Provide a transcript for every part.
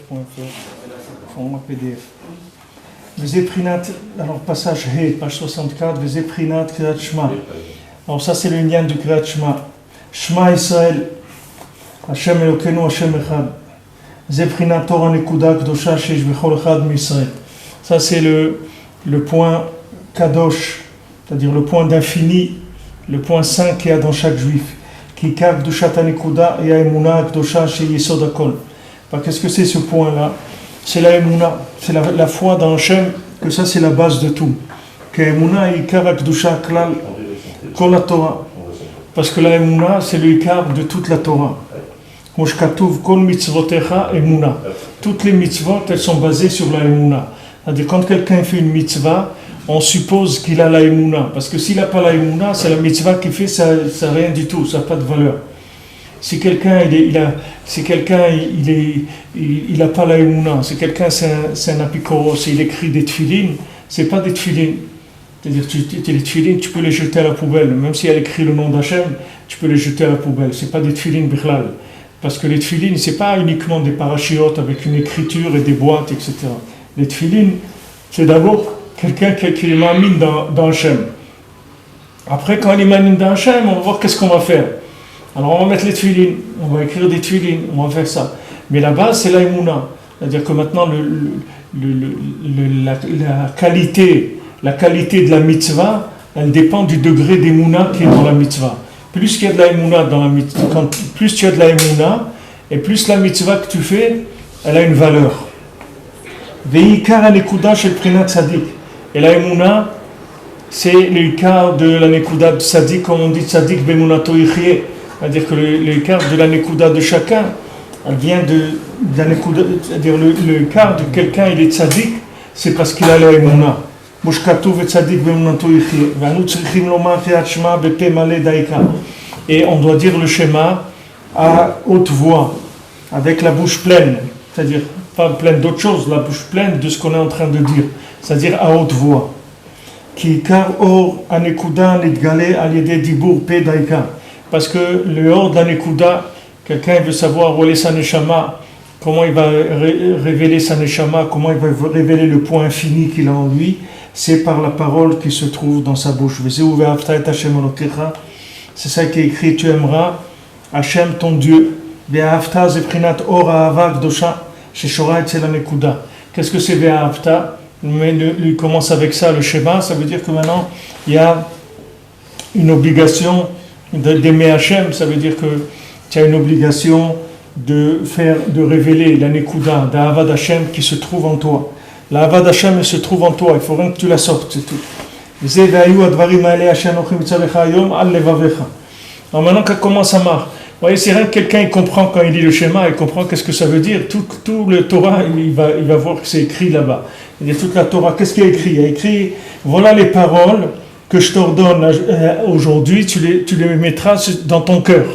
format PDF. Vezeprinat, alors passage He, page 64, Vezeprinat Kriyat Shema. Alors ça c'est le lien du Kriyat Shema. Shema Israël, Hashem Elokeinu, Hashem Echad. Zeprinat Torah Nekuda Kdosha Sheish Bechol Echad Misraël. Ça c'est le point Kadosh, c'est-à-dire le point d'infini, le point saint qu'il y a dans chaque juif. Qui Kav Kdoshat Nekuda et Aemuna Kdosha Shei Yesod Hakol. Qu'est-ce que c'est ce point-là? C'est la Emouna, c'est la foi dans Hachem, que ça c'est la base de tout. Que Emouna est Ikar Akdusha Klal Kol la Torah. Parce que la Emouna c'est le Ikar de toute la Torah. Moshkatuv Kol Mitzvotecha Emouna. Toutes les mitzvot elles sont basées sur la Emouna. C'est-à-dire quand quelqu'un fait une mitzvah, on suppose qu'il a la Emouna. Parce que s'il n'a pas la Emouna, c'est la mitzvah qu'il fait, ça n'a rien du tout, ça n'a pas de valeur. Si quelqu'un il a pas la Emouna, si quelqu'un c'est un apikoros, il écrit des tefilines, c'est pas des tefilines. C'est-à-dire les tefilines, tu peux les jeter à la poubelle, même si elle écrit le nom d'Hachem, tu peux les jeter à la poubelle. C'est pas des tefilines bichlal, parce que les tefilines c'est pas uniquement des parachiotes avec une écriture et des boîtes, etc. Les tefilines, c'est d'abord quelqu'un qui les mamine dans Hachem. Après, quand il est mamine dans Hachem, on va voir qu'est-ce qu'on va faire. Alors on va mettre les tefilines, on va écrire des tefilines, on va faire ça. Mais la base c'est la Emouna. C'est-à-dire que maintenant la qualité de la mitzvah, elle dépend du degré d'Emouna qui est dans la mitzvah. Plus il y a de la Emouna dans la mitzvah, plus tu as de la Emouna, et plus la mitzvah que tu fais, elle a une valeur. Veikar anekuda shel prinat tzadik. Et la Emouna, c'est le quart de la nekuda de tzadik, comme on dit tzadik bemunato yichye. C'est-à-dire que le quart de la nekuda de chacun, elle vient de la nekuda, c'est-à-dire le quart de quelqu'un, il est tzadik, c'est parce qu'il a la Emouna. Et on doit dire le schéma à haute voix, avec la bouche pleine, c'est-à-dire pas pleine d'autre chose, la bouche pleine de ce qu'on est en train de dire, c'est-à-dire à haute voix. Ki kar or anekuda nitgale al yede dibur pe daika. Parce que le hors de la Nekuda, quelqu'un veut savoir où est sa Neshama, comment il va révéler sa Neshama, comment il va révéler le point infini qu'il a en lui, c'est par la parole qui se trouve dans sa bouche. C'est ça qui est écrit, tu aimeras Hachem ton Dieu. Qu'est-ce que c'est Ve'ahavta? Il commence avec ça, le schéma, ça veut dire que maintenant il y a une obligation d'aimer Hachem, ça veut dire que tu as une obligation de révéler la Nekuda, d'Ahavad Hachem qui se trouve en toi. La Ahavad Hachem elle se trouve en toi, il faut rien que tu la sortes, c'est tout. Alors maintenant, comment ça marche? Vous voyez, c'est rien que quelqu'un il comprend quand il lit le schéma, il comprend qu'est-ce que ça veut dire. Tout le Torah, il va voir que c'est écrit là-bas. Il y a toute la Torah, qu'est-ce qu'il y a écrit? Il y a écrit, voilà les paroles que je t'ordonne aujourd'hui, tu les mettras dans ton cœur.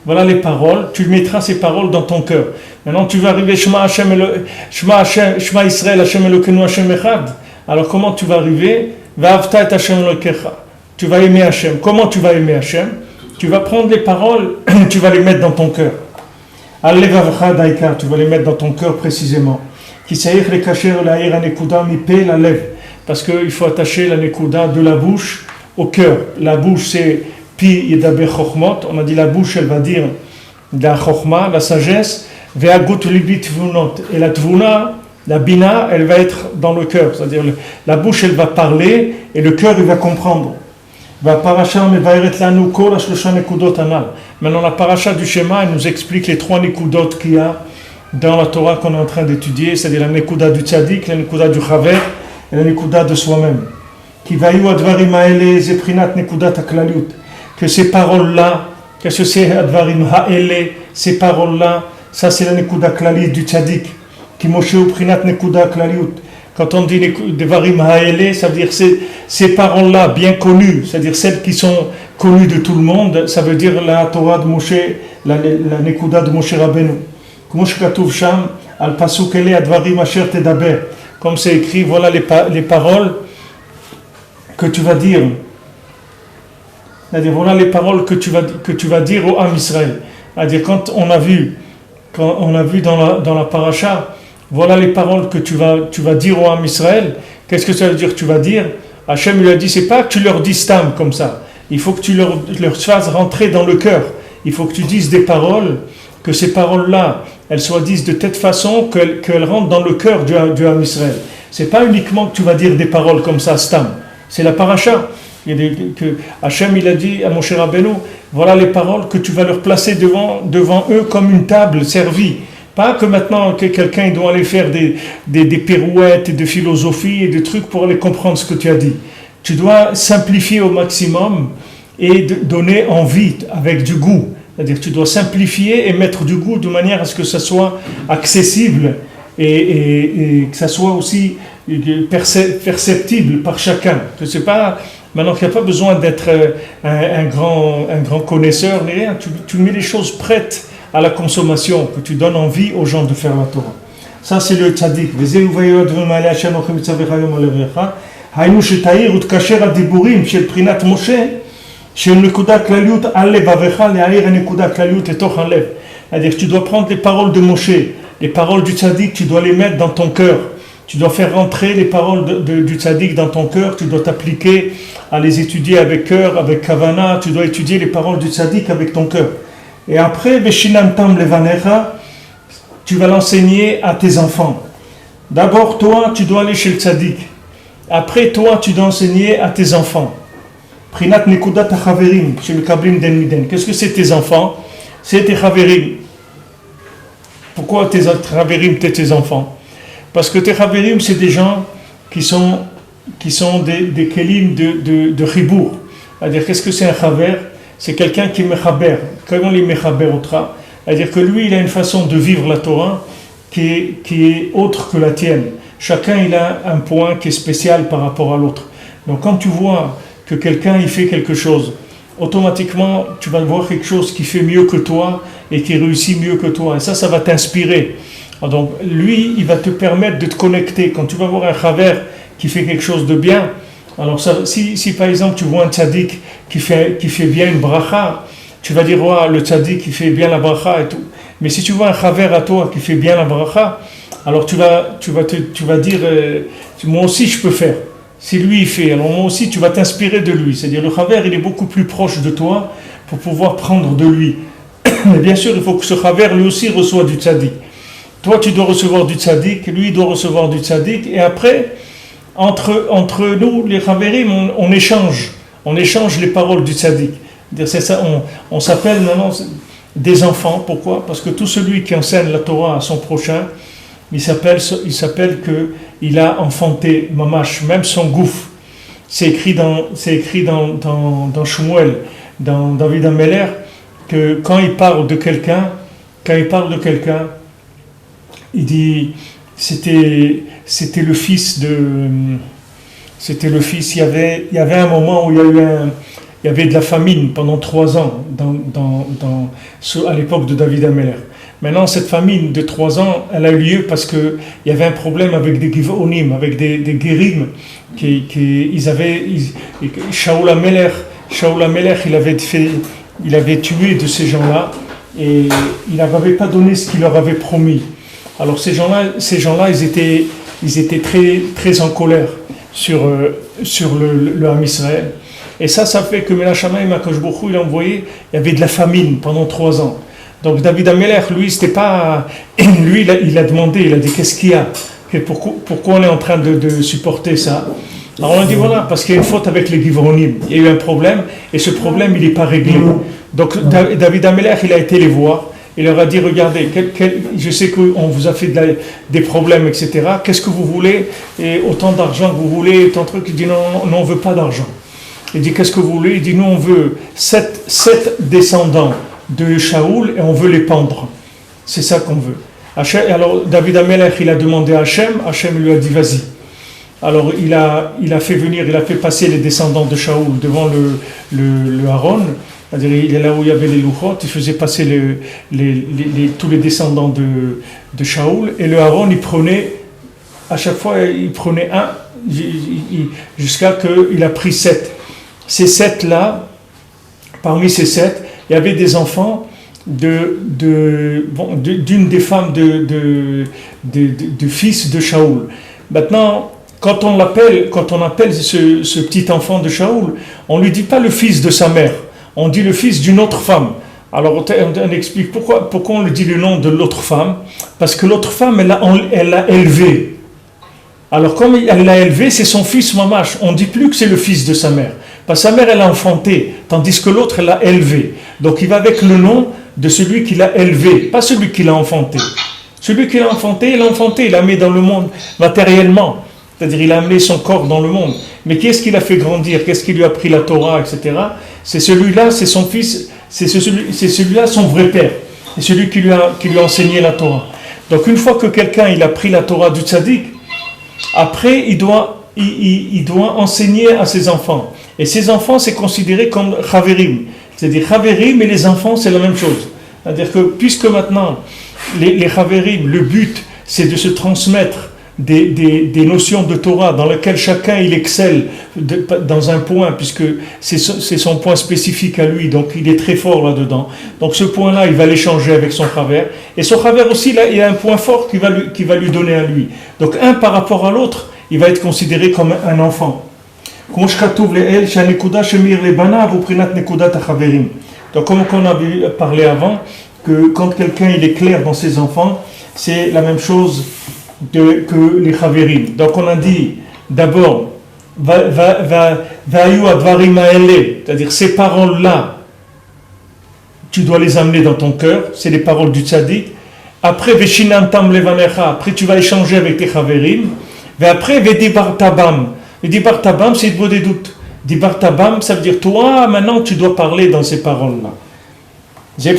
Voilà les paroles, tu mettras ces paroles dans ton cœur. Maintenant tu vas arriver Shema Israël, Hashem Elokeinu, Hashem Echad. Alors comment tu vas arriver? Ve'ahavta et Hashem Elokecha. Tu vas aimer Hashem. Comment tu vas aimer Hashem? Tu vas prendre les paroles, tu vas les mettre dans ton cœur. Al-levavcha daika, tu vas les mettre dans ton cœur précisément. Ki saïch le kacher la'ir anekuda mipe la lèvre. Parce qu'il faut attacher la nekuda de la bouche au cœur. La bouche c'est pi yedaber chokhmot. On a dit la bouche elle va dire la chokhma, la sagesse. Ve'agut libi tvunot. Et la tvuna, la bina, elle va être dans le cœur. C'est-à-dire la bouche elle va parler et le cœur il va comprendre. Maintenant la paracha du schéma elle nous explique les trois nekudot qu'il y a dans la Torah qu'on est en train d'étudier, c'est-à-dire la nekuda du tzaddik, la nekuda du chaver et la nekuda de soi-même. Que ces paroles-là, qu'est-ce que c'est advarim ha'ele, ces paroles-là, ça c'est la nekuda klalit du tzaddik. Qui moshe uprinat nekuda klaliut. Quand on dit devarim ha'ele, ça veut dire ces paroles-là bien connues, c'est-à-dire celles qui sont connues de tout le monde, ça veut dire la Torah de Moshe, la nekuda de Moshe Rabbeinu. Comme c'est écrit, voilà les paroles que tu vas dire. C'est-à-dire, voilà les paroles que tu vas dire au Ham Israël. C'est-à-dire, quand on a vu dans la paracha voilà les paroles que tu vas dire au Ham Israël. Qu'est-ce que ça veut dire? Tu vas dire, Hachem lui a dit, c'est pas que tu leur dis stam comme ça. Il faut que tu leur fasses rentrer dans le cœur. Il faut que tu dises des paroles, que ces paroles-là, elles soient dites de telle façon qu'elles rentrent dans le cœur du Ham Israël. C'est pas uniquement que tu vas dire des paroles comme ça, stam. C'est la paracha. Que Hachem, il a dit à Moshe Rabbeinu, voilà les paroles que tu vas leur placer devant eux comme une table servie. Pas que maintenant que quelqu'un doit aller faire des pirouettes et de philosophie et des trucs pour aller comprendre ce que tu as dit. Tu dois simplifier au maximum et donner envie avec du goût. C'est-à-dire que tu dois simplifier et mettre du goût de manière à ce que ça soit accessible et que ça soit aussi perceptible par chacun. Que c'est pas, maintenant qu'il n'y a pas besoin d'être un grand connaisseur, ni rien. Tu mets les choses prêtes à la consommation, que tu donnes envie aux gens de faire la Torah. Ça, c'est le tzaddik. היינו שתאיר ותקשר הדיבורים של בחינת משה, של נקודה כלליות על לבבך, להאיר הנקודה כלליות לתוך הלב. C'est-à-dire que tu dois prendre les paroles de Moshe, les paroles du tzaddik, tu dois les mettre dans ton cœur. Tu dois faire rentrer les paroles du tzaddik dans ton cœur, tu dois t'appliquer à les étudier avec cœur, avec kavana, tu dois étudier les paroles du tzaddik avec ton cœur. Et après, Veshinantam levanecha, tu vas l'enseigner à tes enfants. D'abord, toi, tu dois aller chez le tzaddik. Après, toi, tu dois enseigner à tes enfants. Prinat nekudat haverim, chez le kablim den miden. Qu'est-ce que c'est tes enfants? C'est tes haverim. Pourquoi tes haverim, tes enfants? Parce que tes haverim, c'est des gens qui sont des kelim de chibour. C'est-à-dire, qu'est-ce que c'est un haver? C'est quelqu'un qui mechaber. Comment les mechaber otra? C'est-à-dire que lui, il a une façon de vivre la Torah qui est autre que la tienne. Chacun, il a un point qui est spécial par rapport à l'autre. Donc, quand tu vois que quelqu'un, il fait quelque chose, automatiquement, tu vas voir quelque chose qui fait mieux que toi et qui réussit mieux que toi. Et ça va t'inspirer. Donc, lui, il va te permettre de te connecter. Quand tu vas voir un chaver qui fait quelque chose de bien, alors ça, si par exemple, tu vois un tzaddik qui fait bien une bracha, tu vas dire, oh, le tzaddik, il fait bien la bracha et tout. Mais si tu vois un chaver à toi qui fait bien la bracha, alors tu vas dire, moi aussi je peux faire. Si lui il fait, alors moi aussi tu vas t'inspirer de lui. C'est-à-dire le chaver, il est beaucoup plus proche de toi pour pouvoir prendre de lui. Mais bien sûr, il faut que ce chaver lui aussi reçoive du tzaddik. Toi tu dois recevoir du tzaddik, lui il doit recevoir du tzaddik. Et après, entre nous, les chaverim, on échange les paroles du tzaddik. C'est ça, on s'appelle maintenant des enfants. Pourquoi? Parce que tout celui qui enseigne la Torah à son prochain, il s'appelle qu'il a enfanté Mamash, même son gouffre. C'est écrit dans Shmuel, dans David Ameler, que quand il parle de quelqu'un, il dit c'était le fils. Il y avait un moment où il y avait de la famine pendant 3 ans à l'époque de David Ameler. Maintenant, cette famine de 3 ans, elle a eu lieu parce qu'il y avait un problème avec des givonim, avec des guérim. Shaul HaMelech, il avait tué de ces gens-là et il n'avait pas donné ce qu'il leur avait promis. Alors ces gens-là, ils étaient très, très en colère sur le Ham Israël. Et ça fait que Melach Shamayim HaKadosh Baruch Hu, il a envoyé, il y avait de la famine pendant 3 ans. Donc David Ameler, lui, c'était pas... Lui, il a demandé, il a dit, qu'est-ce qu'il y a? Pourquoi on est en train de supporter ça? Alors on a dit, voilà, parce qu'il y a une faute avec les Givronim. Il y a eu un problème, et ce problème, il n'est pas réglé. Donc David Ameler, il a été les voir, il leur a dit, regardez, je sais qu'on vous a fait des problèmes, etc. Qu'est-ce que vous voulez? Et autant d'argent que vous voulez, tant de trucs. Il dit, non, on ne veut pas d'argent. Il dit, qu'est-ce que vous voulez? Il dit, nous, on veut 7 descendants de Shaoul et on veut les pendre. C'est ça qu'on veut. Alors David Amelech, il a demandé à Hachem lui a dit vas-y. Alors il a fait passer les descendants de Shaoul devant le Aaron, c'est-à-dire il est là où il y avait les louchot, il faisait passer tous les descendants de Shaoul et le Aaron à chaque fois il prenait un jusqu'à qu'il a pris 7. Ces 7 là, parmi ces 7, il y avait des enfants d'une des femmes du fils de Shaoul. Maintenant, quand on appelle ce petit enfant de Shaoul, on ne lui dit pas le fils de sa mère, on dit le fils d'une autre femme. Alors on explique pourquoi on lui dit le nom de l'autre femme, parce que l'autre femme, elle l'a élevé. Alors comme elle l'a élevé, c'est son fils mamash, on ne dit plus que c'est le fils de sa mère. Parce que sa mère, elle l'a enfanté, tandis que l'autre, elle l'a élevé. Donc il va avec le nom de celui qui l'a élevé, pas celui qui l'a enfanté. Celui qui l'a enfanté, il l'a mis dans le monde matériellement. C'est-à-dire il a amené son corps dans le monde. Mais qui est-ce qui l'a fait grandir? Qu'est-ce qui lui a appris la Torah, etc. C'est celui-là, c'est son fils, c'est celui-là son vrai père. C'est celui qui lui a enseigné la Torah. Donc une fois que quelqu'un il a pris la Torah du tzaddik, après il doit enseigner à ses enfants. Et ses enfants, c'est considéré comme chaverim. C'est-à-dire chaverim et les enfants, c'est la même chose. C'est-à-dire que puisque maintenant, les chaverim, le but, c'est de se transmettre des notions de Torah dans lesquelles chacun il excelle dans un point, puisque c'est son point spécifique à lui, donc il est très fort là-dedans. Donc ce point-là, il va l'échanger avec son chaver. Et son chaver aussi, là, il a un point fort qui va lui donner à lui. Donc un par rapport à l'autre, il va être considéré comme un enfant. Donc comme on a parlé avant, que quand quelqu'un il est clair dans ses enfants, c'est la même chose que les chaverim. Donc on a dit d'abord c'est-à-dire ces paroles-là, tu dois les amener dans ton cœur, c'est les paroles du tzaddik. Après après tu vas échanger avec tes chaverim. Et après vedibar tabam. Dibar tabam, c'est beau des doutes. Dibar tabam, ça veut dire toi, maintenant tu dois parler dans ces paroles-là. Ça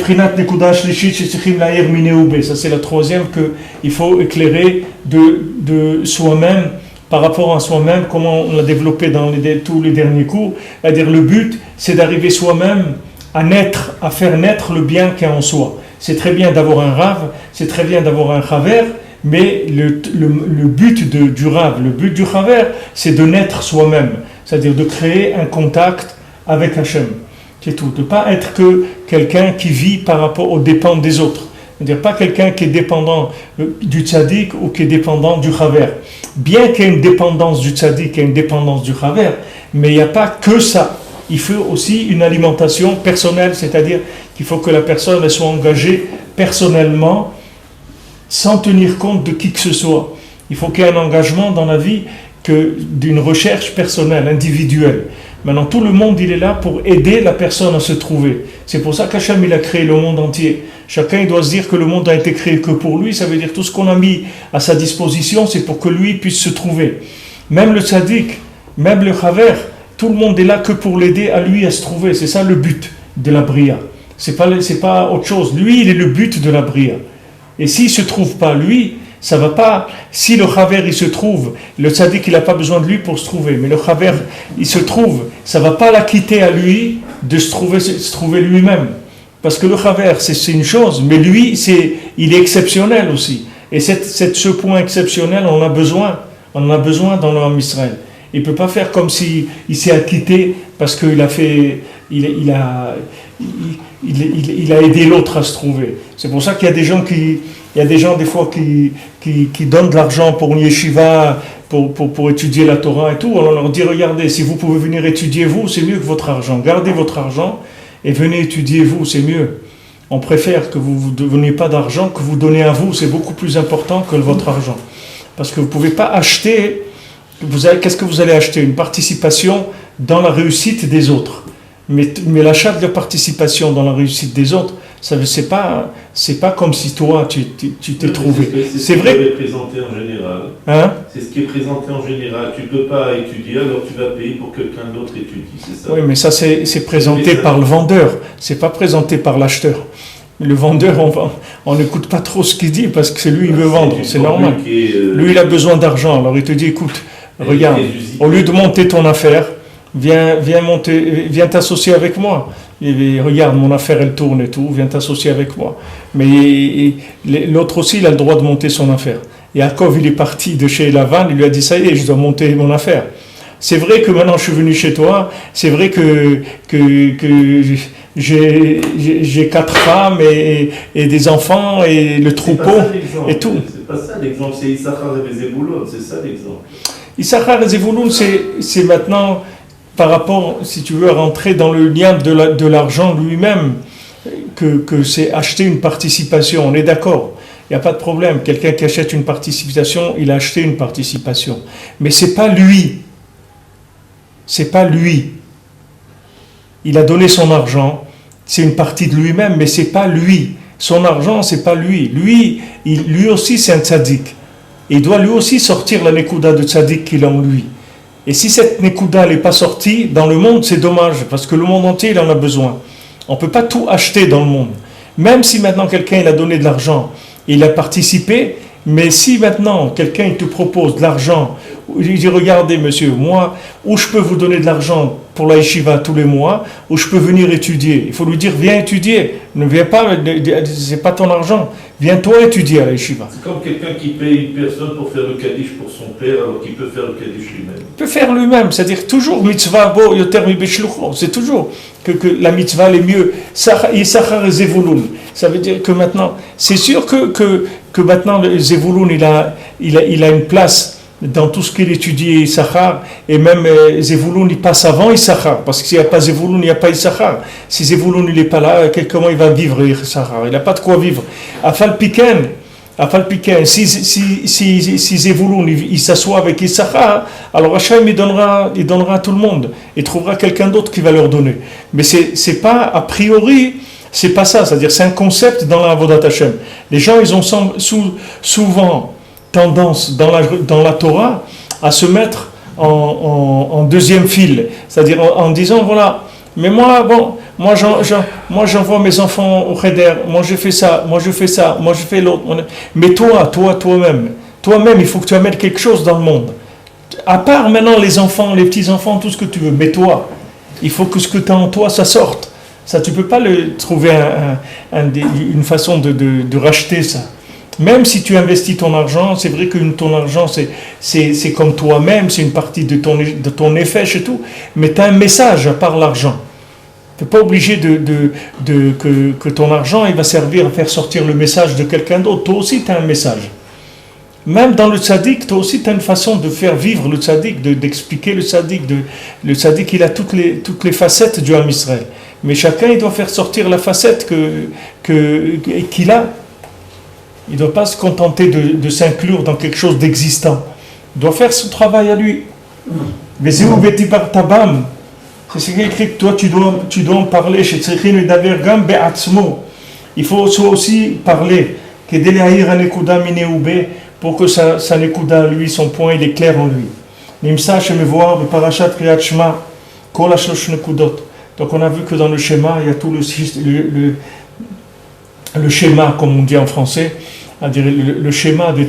c'est la troisième qu'il faut éclairer de soi-même, par rapport à soi-même, comment on l'a développé dans tous les derniers cours. C'est-à-dire le but, c'est d'arriver soi-même à faire naître le bien qu'il y a en soi. C'est très bien d'avoir un rave, c'est très bien d'avoir un chaver, mais le but du Rav, le but du Chaver, c'est de naître soi-même, c'est-à-dire de créer un contact avec Hachem. C'est tout. De ne pas être que quelqu'un qui vit par rapport aux dépens des autres. C'est-à-dire pas quelqu'un qui est dépendant du tzaddik ou qui est dépendant du Chaver. Bien qu'il y ait une dépendance du tzaddik, qu'il y ait une dépendance du Chaver, mais il n'y a pas que ça. Il faut aussi une alimentation personnelle, c'est-à-dire qu'il faut que la personne elle soit engagée personnellement, sans tenir compte de qui que ce soit. Il faut qu'il y ait un engagement dans la vie d'une recherche personnelle, individuelle. Maintenant, tout le monde, il est là pour aider la personne à se trouver. C'est pour ça qu'Hachem, il a créé le monde entier. Chacun, il doit se dire que le monde a été créé que pour lui. Ça veut dire tout ce qu'on a mis à sa disposition, c'est pour que lui puisse se trouver. Même le tzaddik, même le chaver, tout le monde est là que pour l'aider à lui à se trouver. C'est ça le but de la bria. C'est pas autre chose. Lui, il est le but de la bria. Et s'il ne se trouve pas lui, ça va pas. Si le chaver il se trouve, le tzaddik il n'a pas besoin de lui pour se trouver, mais le chaver il se trouve, ça va pas l'acquitter à lui de se trouver lui-même. Parce que le chaver c'est une chose, mais lui il est exceptionnel aussi. Et ce point exceptionnel, on en a besoin dans le Ham Israël. Il ne peut pas faire comme s'il s'est acquitté parce qu'il a fait, il a aidé l'autre à se trouver. C'est pour ça qu'il y a des gens des fois qui donnent de l'argent pour une yeshiva, pour étudier la Torah et tout. On leur dit, regardez, si vous pouvez venir étudier vous, c'est mieux que votre argent. Gardez votre argent et venez étudier vous, c'est mieux. On préfère que vous ne donniez pas d'argent, que vous donnez à vous, c'est beaucoup plus important que votre argent. Parce que vous ne pouvez pas acheter, qu'est-ce que vous allez acheter? Une participation dans la réussite des autres. Mais l'achat de la participation dans la réussite des autres, c'est pas comme si toi tu t'es trouvé. C'est vrai. C'est présenté en général. Hein? C'est ce qui est présenté en général. Tu peux pas étudier, alors tu vas payer pour que quelqu'un d'autre étudie. C'est ça. Oui, mais ça c'est présenté par le vendeur. C'est pas présenté par l'acheteur. Le vendeur, on n'écoute pas trop ce qu'il dit parce que c'est lui il veut vendre. C'est normal. Lui il a besoin d'argent. Alors il te dit, écoute, regarde, au lieu de monter ton affaire, viens t'associer avec moi. Et regarde, mon affaire elle tourne et tout, viens t'associer avec moi. Mais l'autre aussi, il a le droit de monter son affaire. Yaakov, il est parti de chez Lavan, il lui a dit, ça y est, je dois monter mon affaire. C'est vrai que maintenant je suis venu chez toi, c'est vrai que j'ai 4 femmes et des enfants et le troupeau et tout. C'est pas ça l'exemple, c'est Issachar et Zébulon, c'est ça l'exemple. Issachar et Zébulon, c'est maintenant par rapport, si tu veux, rentrer dans le lien de l'argent lui-même, que c'est acheter une participation, on est d'accord. Il n'y a pas de problème. Quelqu'un qui achète une participation, il a acheté une participation. Mais ce n'est pas lui. C'est pas lui. Il a donné son argent. C'est une partie de lui-même, mais ce n'est pas lui. Son argent, ce n'est pas lui. Lui aussi, c'est un tzaddik. Il doit lui aussi sortir la nekouda de tzaddik qu'il a en lui. Et si cette nekouda n'est pas sortie dans le monde, c'est dommage, parce que le monde entier, il en a besoin. On ne peut pas tout acheter dans le monde. Même si maintenant quelqu'un il a donné de l'argent, il a participé, mais si maintenant quelqu'un il te propose de l'argent, il dit regardez monsieur, moi, où je peux vous donner de l'argent pour la yeshiva tous les mois, où je peux venir étudier. Il faut lui dire viens étudier, ne viens pas, c'est pas ton argent, viens toi étudier à la yeshiva. C'est comme quelqu'un qui paye une personne pour faire le kaddish pour son père alors qu'il peut faire le kaddish lui-même. Il peut faire lui-même, c'est-à-dire toujours mitzvah bo yoter mi beshlucho, c'est toujours que la mitzvah est mieux. Issachar et Zevulun, ça veut dire que maintenant, c'est sûr que maintenant Zevulun il a une place dans tout ce qu'il étudie Issachar, et même Zevulun il passe avant Issachar, parce que s'il n'y a pas Zevulun, il n'y a pas Issachar. Si Zevulun il n'est pas là, comment il va vivre Issachar? Il n'a pas de quoi vivre. Afal Piken, si Zevulun il s'assoit avec Issachar, alors Hachem il donnera à tout le monde. Il trouvera quelqu'un d'autre qui va leur donner. Mais c'est pas, a priori, c'est pas ça. C'est-à-dire c'est un concept dans la Avodat Hachem. Les gens ils ont souvent tendance dans la Torah à se mettre en deuxième fil. C'est-à-dire en disant voilà, mais moi j'envoie mes enfants au Cheder, moi je fais ça, moi je fais l'autre. Mais toi-même, il faut que tu amènes quelque chose dans le monde. À part maintenant les enfants, les petits-enfants, tout ce que tu veux, mais toi, il faut que ce que tu as en toi, ça sorte. Ça, tu ne peux pas trouver une façon de racheter ça. Même si tu investis ton argent, c'est vrai que ton argent, c'est comme toi-même, c'est une partie de ton effet et tout, mais tu as un message à part l'argent. Tu n'es pas obligé que ton argent il va servir à faire sortir le message de quelqu'un d'autre. Toi aussi, tu as un message. Même dans le tzaddik, toi aussi, tu as une façon de faire vivre le tzaddik, d'expliquer le tzaddik. Le tzaddik, il a toutes les facettes du Ham Israël. Mais chacun, il doit faire sortir la facette qu'il a. Il ne doit pas se contenter de s'inclure dans quelque chose d'existant. Il doit faire son travail à lui. Mais c'est où Betty par Tabam? C'est ce qui est écrit que toi, tu dois en parler. Il faut aussi parler. Pour que sa nekuda, lui, son point, il est clair en lui. Nimsa shemevoar beparashat kriyat shema kol hashlosh nekudot. Donc on a vu que dans le schéma, il y a tout le schéma, comme on dit en français, c'est-à-dire le schéma des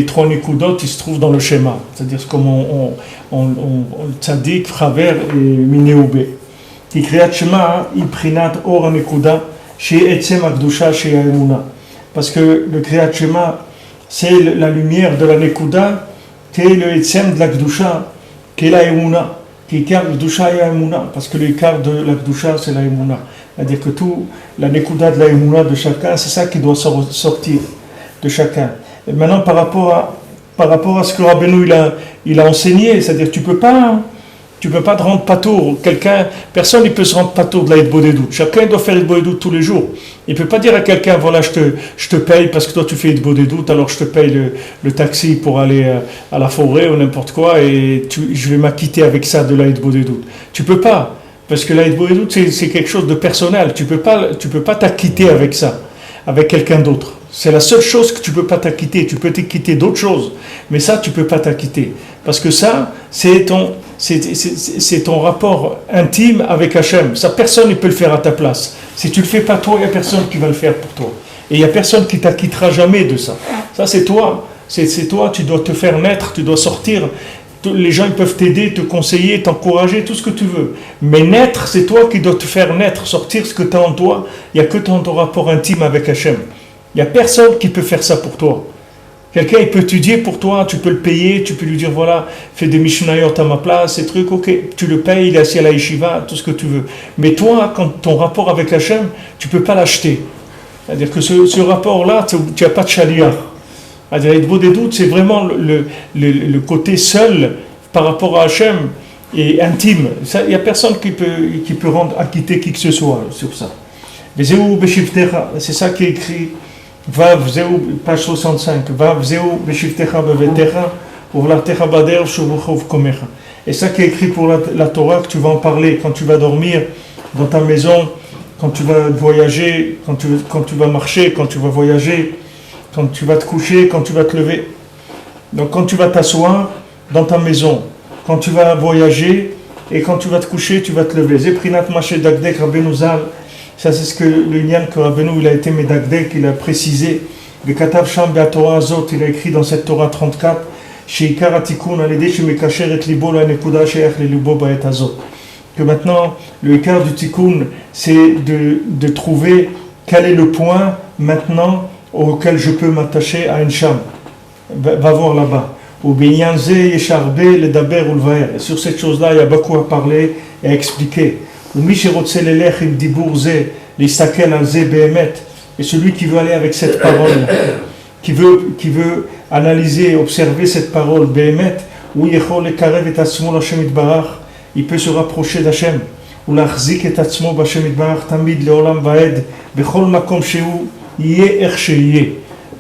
trois nekudot, il se trouve dans le schéma. C'est-à-dire comme on tzadik, fraver et mineoube. Ki kriyat shema, il prinat or nekuda, chez etzem akdusha, chez aemuna. Parce que le kriyat shema, c'est la lumière de la nekuda, qui est le etzem de la kdusha, qui est la emuna. Parce que l'écart de la Kedusha, c'est la Emouna. C'est-à-dire que tout, la Nekuda de la Emouna de chacun, c'est ça qui doit sortir de chacun. Et maintenant, par rapport à ce que Rabbeinu il a enseigné, c'est-à-dire tu peux pas te rendre patour. Personne ne peut se rendre patour de la Hitbodedut. Chacun doit faire Hitbodedut tous les jours. Il ne peut pas dire à quelqu'un, voilà, je te paye parce que toi tu fais Hitbodedut, alors je te paye le taxi pour aller à la forêt ou n'importe quoi et je vais m'acquitter avec ça de la Hitbodedut. Tu ne peux pas, parce que la Hitbodedut c'est quelque chose de personnel. Tu peux pas t'acquitter avec ça, avec quelqu'un d'autre. C'est la seule chose que tu ne peux pas t'acquitter. Tu peux t'acquitter d'autres choses, mais ça tu ne peux pas t'acquitter. Parce que ça, c'est ton rapport intime avec Hachem. Ça, personne ne peut le faire à ta place. Si tu ne le fais pas toi, il n'y a personne qui va le faire pour toi. Et il n'y a personne qui t'acquittera jamais de ça. Ça, c'est toi. C'est toi, tu dois te faire naître, tu dois sortir. Les gens ils peuvent t'aider, te conseiller, t'encourager, tout ce que tu veux. Mais naître, c'est toi qui dois te faire naître, sortir ce que tu as en toi. Il n'y a que ton rapport intime avec Hachem. Il n'y a personne qui peut faire ça pour toi. Quelqu'un, il peut étudier pour toi, tu peux le payer, tu peux lui dire, voilà, fais des Mishnayot à ma place, ces trucs, ok, tu le payes, il est assis à la yeshiva, tout ce que tu veux. Mais toi, quand ton rapport avec Hachem, tu ne peux pas l'acheter. C'est-à-dire que ce rapport-là, tu n'as pas de shaliach. C'est-à-dire, Hitbo des doutes, c'est vraiment le côté seul par rapport à Hachem et intime. Il n'y a personne qui peut rendre acquitter qui que ce soit sur ça. C'est ça qui est écrit. Page 65. Et ça qui est écrit pour la Torah, que tu vas en parler quand tu vas dormir dans ta maison, quand tu vas voyager, quand tu vas marcher, quand tu vas voyager, quand tu vas te coucher, quand tu vas te lever. Donc quand tu vas t'asseoir dans ta maison, quand tu vas voyager et quand tu vas te coucher, tu vas te lever. Zeprinat Mashe Dagdek Rabbeinu Zal. Ça, c'est ce que le Nyan que Rabbeinu il a été Medagdek, il a précisé. Le Katav Sham Be'atorah Azot, il a écrit dans cette Torah 34, Sheikar Atikun Alede Shemekacher et Libo la Nekuda Sheach le Libo Ba'et Azot. Que maintenant, le Ikar du Tikkun, c'est de trouver quel est le point maintenant auquel je peux m'attacher à une Sham. Va voir là-bas. Ou Binyanze Yesharbe le Daber ou le Vaer. Sur cette chose-là, il y a beaucoup à parler et à expliquer. Et celui qui veut aller avec cette parole, qui veut analyser, observer cette parole, il peut se rapprocher d'Hachem.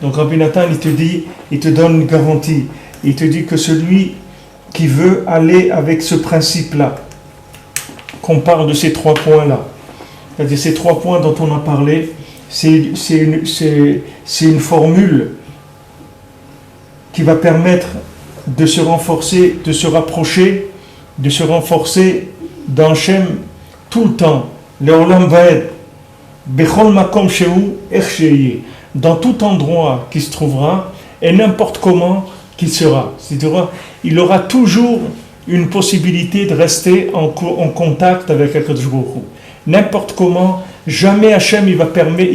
Donc Rabbi Nathan, il te donne une garantie. Il te dit que celui qui veut aller avec ce principe-là, qu'on parle de ces 3 points-là. C'est-à-dire ces 3 points dont on a parlé, c'est une formule qui va permettre de se renforcer, de se rapprocher, de se renforcer dans Hachem tout le temps. Le'olam va'ed, bechol makom shehu ech sheyeh, dans tout endroit qui se trouvera et n'importe comment qu'il sera. C'est-à-dire, il aura toujours une possibilité de rester en contact avec Akadosh Baruch Hu. N'importe comment, jamais Hachem il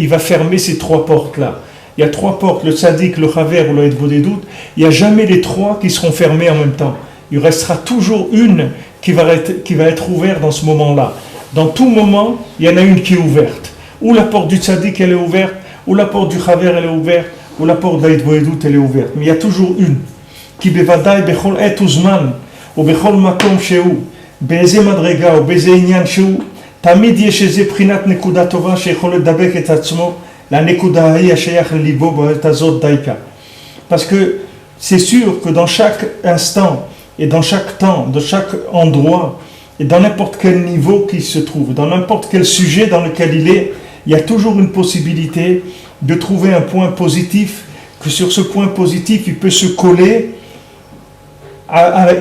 va fermer ces 3 portes-là. Il y a 3 portes, le tzaddik, le chaver ou le Hitbo des doutes. Il n'y a jamais les 3 qui seront fermées en même temps. Il restera toujours une qui va être ouverte dans ce moment-là. Dans tout moment, il y en a une qui est ouverte. Ou la porte du tzaddik elle est ouverte, ou la porte du chaver elle est ouverte, ou la porte de Hitbo des doutes elle est ouverte. Mais il y a toujours une. Qui bevadai bechol et uzman. ובכל מקום שהוא, באיזה מדרגה או באיזה עניין שהוא, תמיד יש איזה בחינת נקודה טובה שיכול לדבק את עצמו לנקודה ההיא השייך לליבו בעת הזאת דייקה. Parce que c'est sûr que dans chaque instant et dans chaque temps, dans chaque endroit et dans n'importe quel niveau qu'il se trouve, dans n'importe quel sujet dans lequel il y a toujours une possibilité de trouver un point positif, que sur ce point positif il peut se coller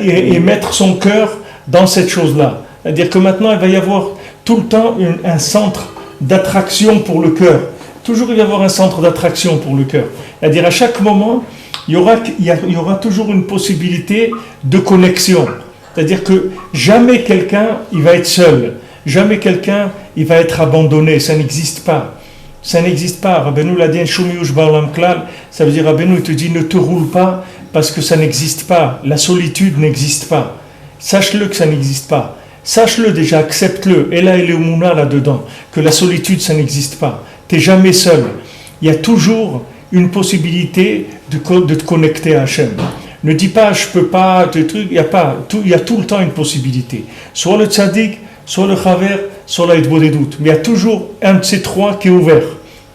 et mettre son cœur dans cette chose-là. C'est-à-dire que maintenant, il va y avoir tout le temps un centre d'attraction pour le cœur. Toujours, il va y avoir un centre d'attraction pour le cœur. C'est-à-dire, à chaque moment, il y aura toujours une possibilité de connexion. C'est-à-dire que jamais quelqu'un, il va être seul. Jamais quelqu'un, il va être abandonné. Ça n'existe pas. Ça n'existe pas. Rabbeinu l'a dit, ça veut dire, Rabbeinu, il te dit, ne te roule pas, parce que ça n'existe pas. La solitude n'existe pas. Sache-le que ça n'existe pas. Sache-le déjà, accepte-le. Et là, il est Mouna là-dedans. Que la solitude, ça n'existe pas. Tu n'es jamais seul. Il y a toujours une possibilité de te connecter à Hachem. Ne dis pas, je peux pas, des trucs. Il y a tout le temps une possibilité. Soit le tzaddik, soit le chaver, soit la Hitbo des doutes. Mais il y a toujours un de ces 3 qui est ouvert.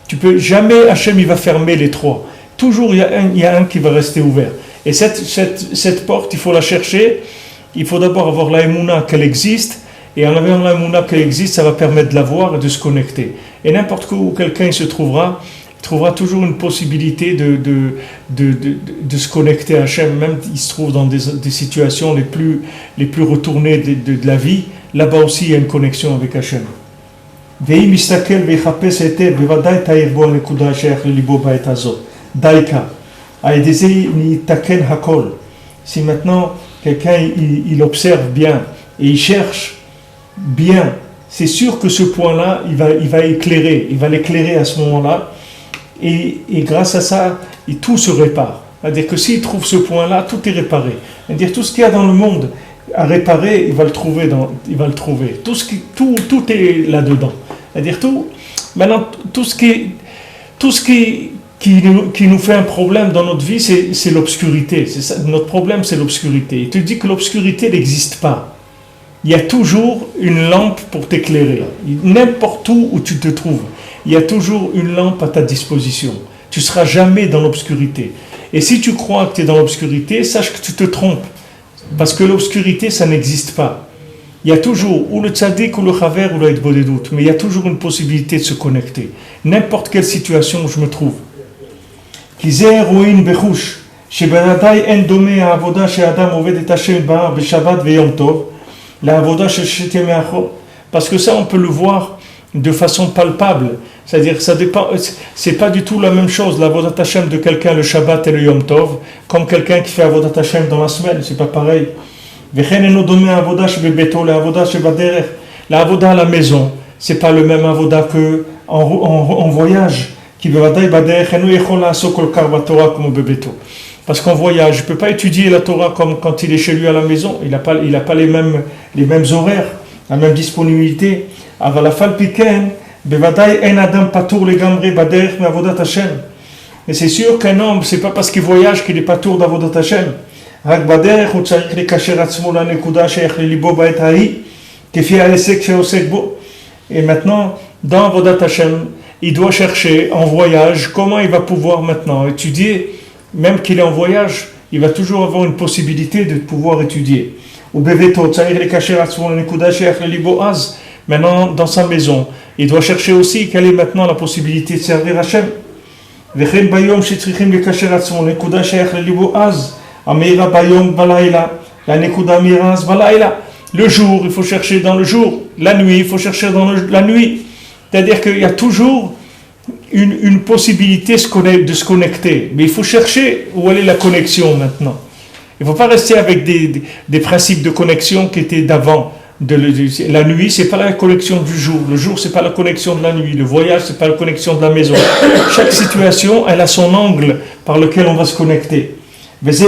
Tu peux jamais, Hachem, il va fermer les 3. Toujours, il y a un qui va rester ouvert. Et cette porte, il faut la chercher. Il faut d'abord avoir la émouna qu'elle existe. Et en ayant la émouna qu'elle existe, ça va permettre de la voir et de se connecter. Et n'importe où quelqu'un se trouvera, il trouvera toujours une possibilité de se connecter à Hachem. Même s'il se trouve dans des situations les plus retournées de la vie, là-bas aussi il y a une connexion avec Hachem. Si maintenant quelqu'un il observe bien et il cherche bien, c'est sûr que ce point-là il va l'éclairer à ce moment-là, et grâce à ça tout se répare. C'est-à-dire que s'il trouve ce point-là, tout est réparé. C'est-à-dire tout ce qu'il y a dans le monde à réparer, il va le trouver. Tout est là-dedans. C'est-à-dire maintenant, tout ce qui nous fait un problème dans notre vie, c'est l'obscurité. Notre problème, c'est l'obscurité. Il te dit que l'obscurité n'existe pas. Il y a toujours une lampe pour t'éclairer. N'importe où tu te trouves, il y a toujours une lampe à ta disposition. Tu ne seras jamais dans l'obscurité. Et si tu crois que tu es dans l'obscurité, sache que tu te trompes. Parce que l'obscurité, ça n'existe pas. Il y a toujours ou le tzaddik ou le chaver ou le hitbodedout, mais il y a toujours une possibilité de se connecter. N'importe quelle situation où je me trouve. Parce que ça, on peut le voir de façon palpable. C'est-à-dire, ça dépend, c'est pas du tout la même chose, l'avodat Hashem de quelqu'un le Shabbat et le Yom Tov, comme quelqu'un qui fait avodat Hashem dans la semaine, c'est pas pareil. La avodah à la maison, c'est pas le même avodah que en voyage. Parce qu'en voyage, je ne peux pas étudier la Torah comme quand il est chez lui à la maison. Il n'a pas les mêmes horaires, la même disponibilité. Et c'est sûr qu'un homme, c'est pas parce qu'il voyage qu'il est pas tour d'avodat Hashem. Et maintenant, dans avodat Hashem, il doit chercher en voyage comment il va pouvoir maintenant étudier. Même qu'il est en voyage, il va toujours avoir une possibilité de pouvoir étudier. Maintenant, dans sa maison, il doit chercher aussi quelle est maintenant la possibilité de servir Hashem. Le jour, il faut chercher dans le jour. La nuit, il faut chercher dans la nuit. C'est-à-dire qu'il y a toujours une possibilité de se connecter. Mais il faut chercher où est la connexion maintenant. Il ne faut pas rester avec des principes de connexion qui étaient d'avant. La nuit, ce n'est pas la connexion du jour. Le jour, ce n'est pas la connexion de la nuit. Le voyage, ce n'est pas la connexion de la maison. Chaque situation, elle a son angle par lequel on va se connecter. C'est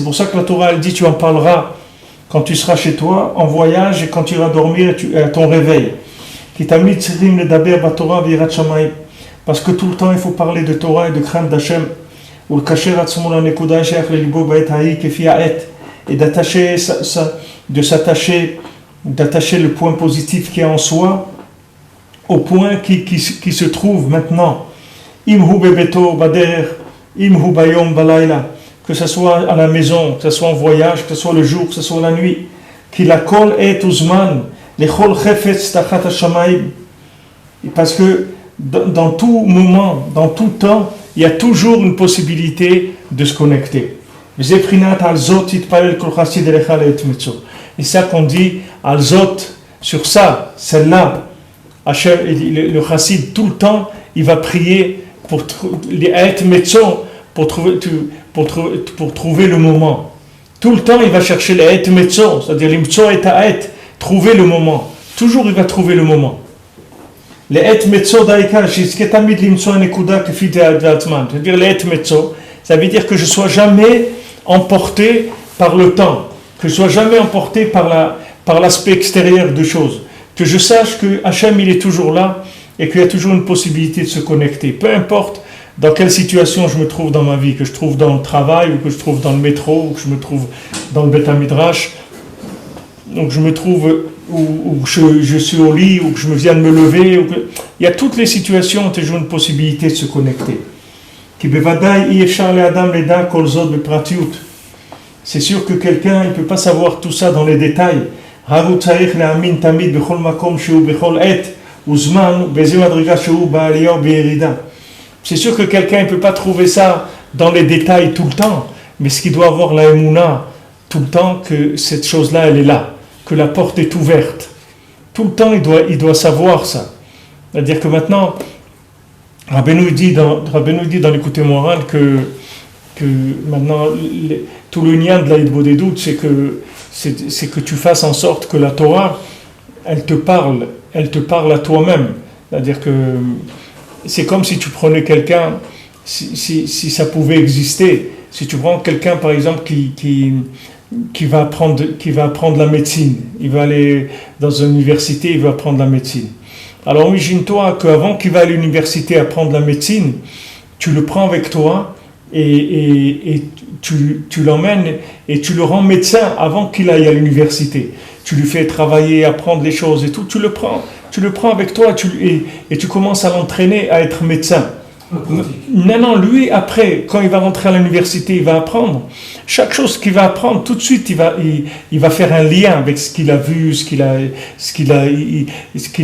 pour ça que la Torah, elle dit, tu en parleras quand tu seras chez toi, en voyage, et quand tu iras dormir à ton réveil. Parce que tout le temps, il faut parler de Torah et de crainte d'Hachem. Et d'attacher le point positif qui est en soi au point qui se trouve maintenant. Que ce soit à la maison, que ce soit en voyage, que ce soit le jour, que ce soit la nuit. Parce que dans tout moment, dans tout temps, il y a toujours une possibilité de se connecter. Et ça qu'on dit, Alzot, sur ça, celle-là, le chassid, tout le temps, il va prier pour trouver le moment. Tout le temps, il va chercher les et metzon, c'est-à-dire l'imtso et ta'et, trouver le moment. Toujours, il va trouver le moment. Les et metzon daïka, jusqu'etamid l'imtso nekuda kefi d'altman. C'est-à-dire les et metzon, ça veut dire que je ne sois jamais emporté par le temps, que je ne sois jamais emporté par l'aspect extérieur de choses, que je sache que Hachem, il est toujours là et qu'il y a toujours une possibilité de se connecter. Peu importe dans quelle situation je me trouve dans ma vie, que je trouve dans le travail, ou que je trouve dans le métro, ou que je me trouve dans le Beth Midrash, ou que je me trouve, ou que je suis au lit, ou que je me viens de me lever. Il y a toutes les situations où toujours une possibilité de se connecter. C'est sûr que quelqu'un ne peut pas savoir tout ça dans les détails. C'est sûr que quelqu'un ne peut pas trouver ça dans les détails tout le temps, mais ce qu'il doit avoir la émouna tout le temps, que cette chose-là, elle est là, que la porte est ouverte. Tout le temps, il doit savoir ça. C'est-à-dire que maintenant, Rabbeinu dit dans l'écouté moral que maintenant, tout le lien de la hitbodedout, c'est que tu fasses en sorte que la Torah, elle te parle à toi-même. C'est-à-dire que c'est comme si tu prenais quelqu'un, si ça pouvait exister, si tu prends quelqu'un par exemple qui va apprendre la médecine, il va aller dans une université, il va apprendre la médecine. Alors imagine-toi qu'avant qu'il va à l'université apprendre la médecine, tu le prends avec toi et tu l'emmènes et tu le rends médecin avant qu'il aille à l'université. Tu lui fais travailler, apprendre les choses et tout, tu le prends avec toi et tu commences à l'entraîner à être médecin. Non, lui, après, quand il va rentrer à l'université, il va apprendre. Chaque chose qu'il va apprendre, tout de suite, il va faire un lien avec ce qu'il a vu, ce qu'il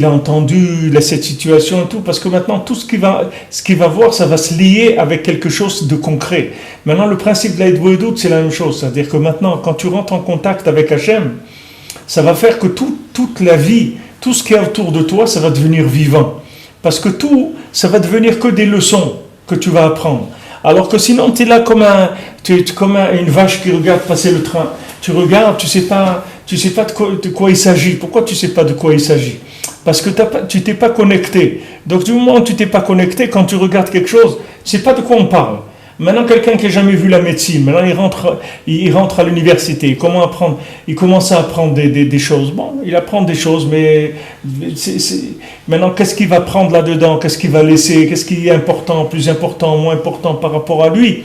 a entendu, cette situation et tout, parce que maintenant, tout ce qu'il va voir, ça va se lier avec quelque chose de concret. Maintenant, le principe de l'Aïd-Bouedout, c'est la même chose. C'est-à-dire que maintenant, quand tu rentres en contact avec Hachem, ça va faire que toute la vie, tout ce qui est autour de toi, ça va devenir vivant. Parce que tout, ça va devenir que des leçons que tu vas apprendre. Alors que sinon, tu es là comme une vache qui regarde passer le train. Tu regardes, tu sais pas de quoi il s'agit. Pourquoi tu sais pas de quoi il s'agit? Parce que tu t'es pas connecté. Donc du moment où tu t'es pas connecté, quand tu regardes quelque chose, tu sais pas de quoi on parle. Maintenant, quelqu'un qui n'a jamais vu la médecine, maintenant il rentre à l'université, il commence à apprendre des choses. Bon, il apprend des choses, mais maintenant, qu'est-ce qu'il va prendre là-dedans? Qu'est-ce qu'il va laisser? Qu'est-ce qui est important, plus important, moins important par rapport à lui?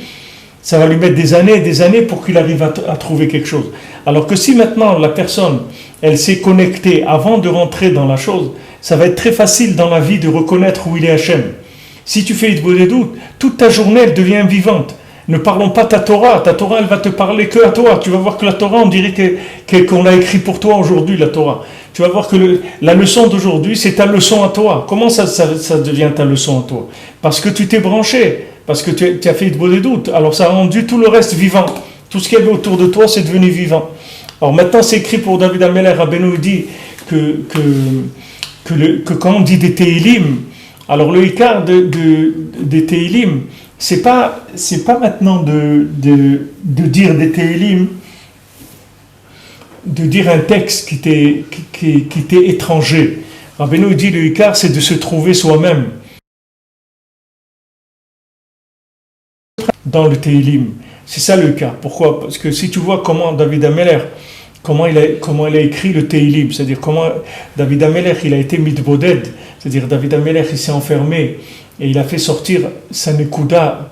Ça va lui mettre des années pour qu'il arrive à trouver quelque chose. Alors que si maintenant la personne, elle s'est connectée avant de rentrer dans la chose, ça va être très facile dans la vie de reconnaître où il est Hachem. Si tu fais Aïd-Bouedout, toute ta journée, elle devient vivante. Ne parlons pas ta Torah, elle va te parler que à toi. Tu vas voir que la Torah, on dirait qu'on l'a écrit pour toi aujourd'hui, la Torah. Tu vas voir que la leçon d'aujourd'hui, c'est ta leçon à toi. Comment ça devient ta leçon à toi? Parce que tu t'es branché, parce que tu as fait Aïd-Bouedout. Alors ça a rendu tout le reste vivant. Tout ce qu'il y avait autour de toi, c'est devenu vivant. Alors maintenant, c'est écrit pour David Ameler, Rabbeinu dit que quand on dit des Tehillim, alors le Ikar des Tehillim, c'est pas maintenant de dire des Tehillim, de dire un texte qui t'est étranger. Rabbeinu dit le Ikar, c'est de se trouver soi-même dans le Tehillim. C'est ça le Ikar. Pourquoi? Parce que si tu vois comment David Ameler, comment il a écrit le Tehillim, c'est-à-dire comment David Ameler, il a été mitboded, c'est-à-dire David Ameler, il s'est enfermé et il a fait sortir sa nekuda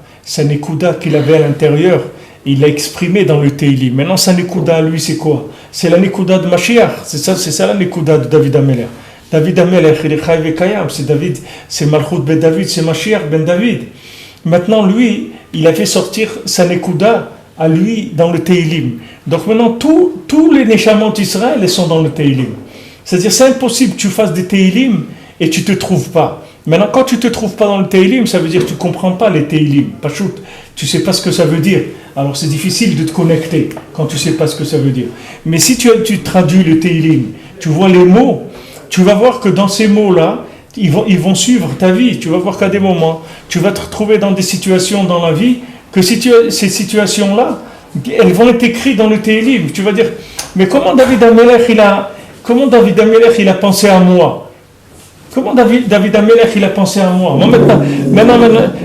qu'il avait à l'intérieur, et il l'a exprimé dans le Tehillim. Maintenant, sa nekuda, lui, c'est quoi? C'est la nekuda de Mashiach, c'est ça la nekuda de David Ameler. David Ameler, il est Chai Vekayam, c'est Malchut ben David, c'est Mashiach ben David. Maintenant, lui, il a fait sortir sa nekuda à lui dans le Tehillim. Donc maintenant, tous les Neshamot d'Israël, ils sont dans le Tehillim. C'est-à-dire, c'est impossible que tu fasses des Tehillim et tu ne te trouves pas. Maintenant, quand tu ne te trouves pas dans le Tehillim, ça veut dire que tu ne comprends pas les Tehillim. Pachout, tu ne sais pas ce que ça veut dire. Alors, c'est difficile de te connecter quand tu ne sais pas ce que ça veut dire. Mais si tu traduis le Tehillim, tu vois les mots, tu vas voir que dans ces mots-là, ils vont suivre ta vie. Tu vas voir qu'à des moments, tu vas te retrouver dans des situations dans la vie que ces situations-là, elles vont être écrites dans le Tehillim. Tu vas dire, mais comment David Ameler il a pensé à moi? Comment David Ameler il a pensé à moi? Moi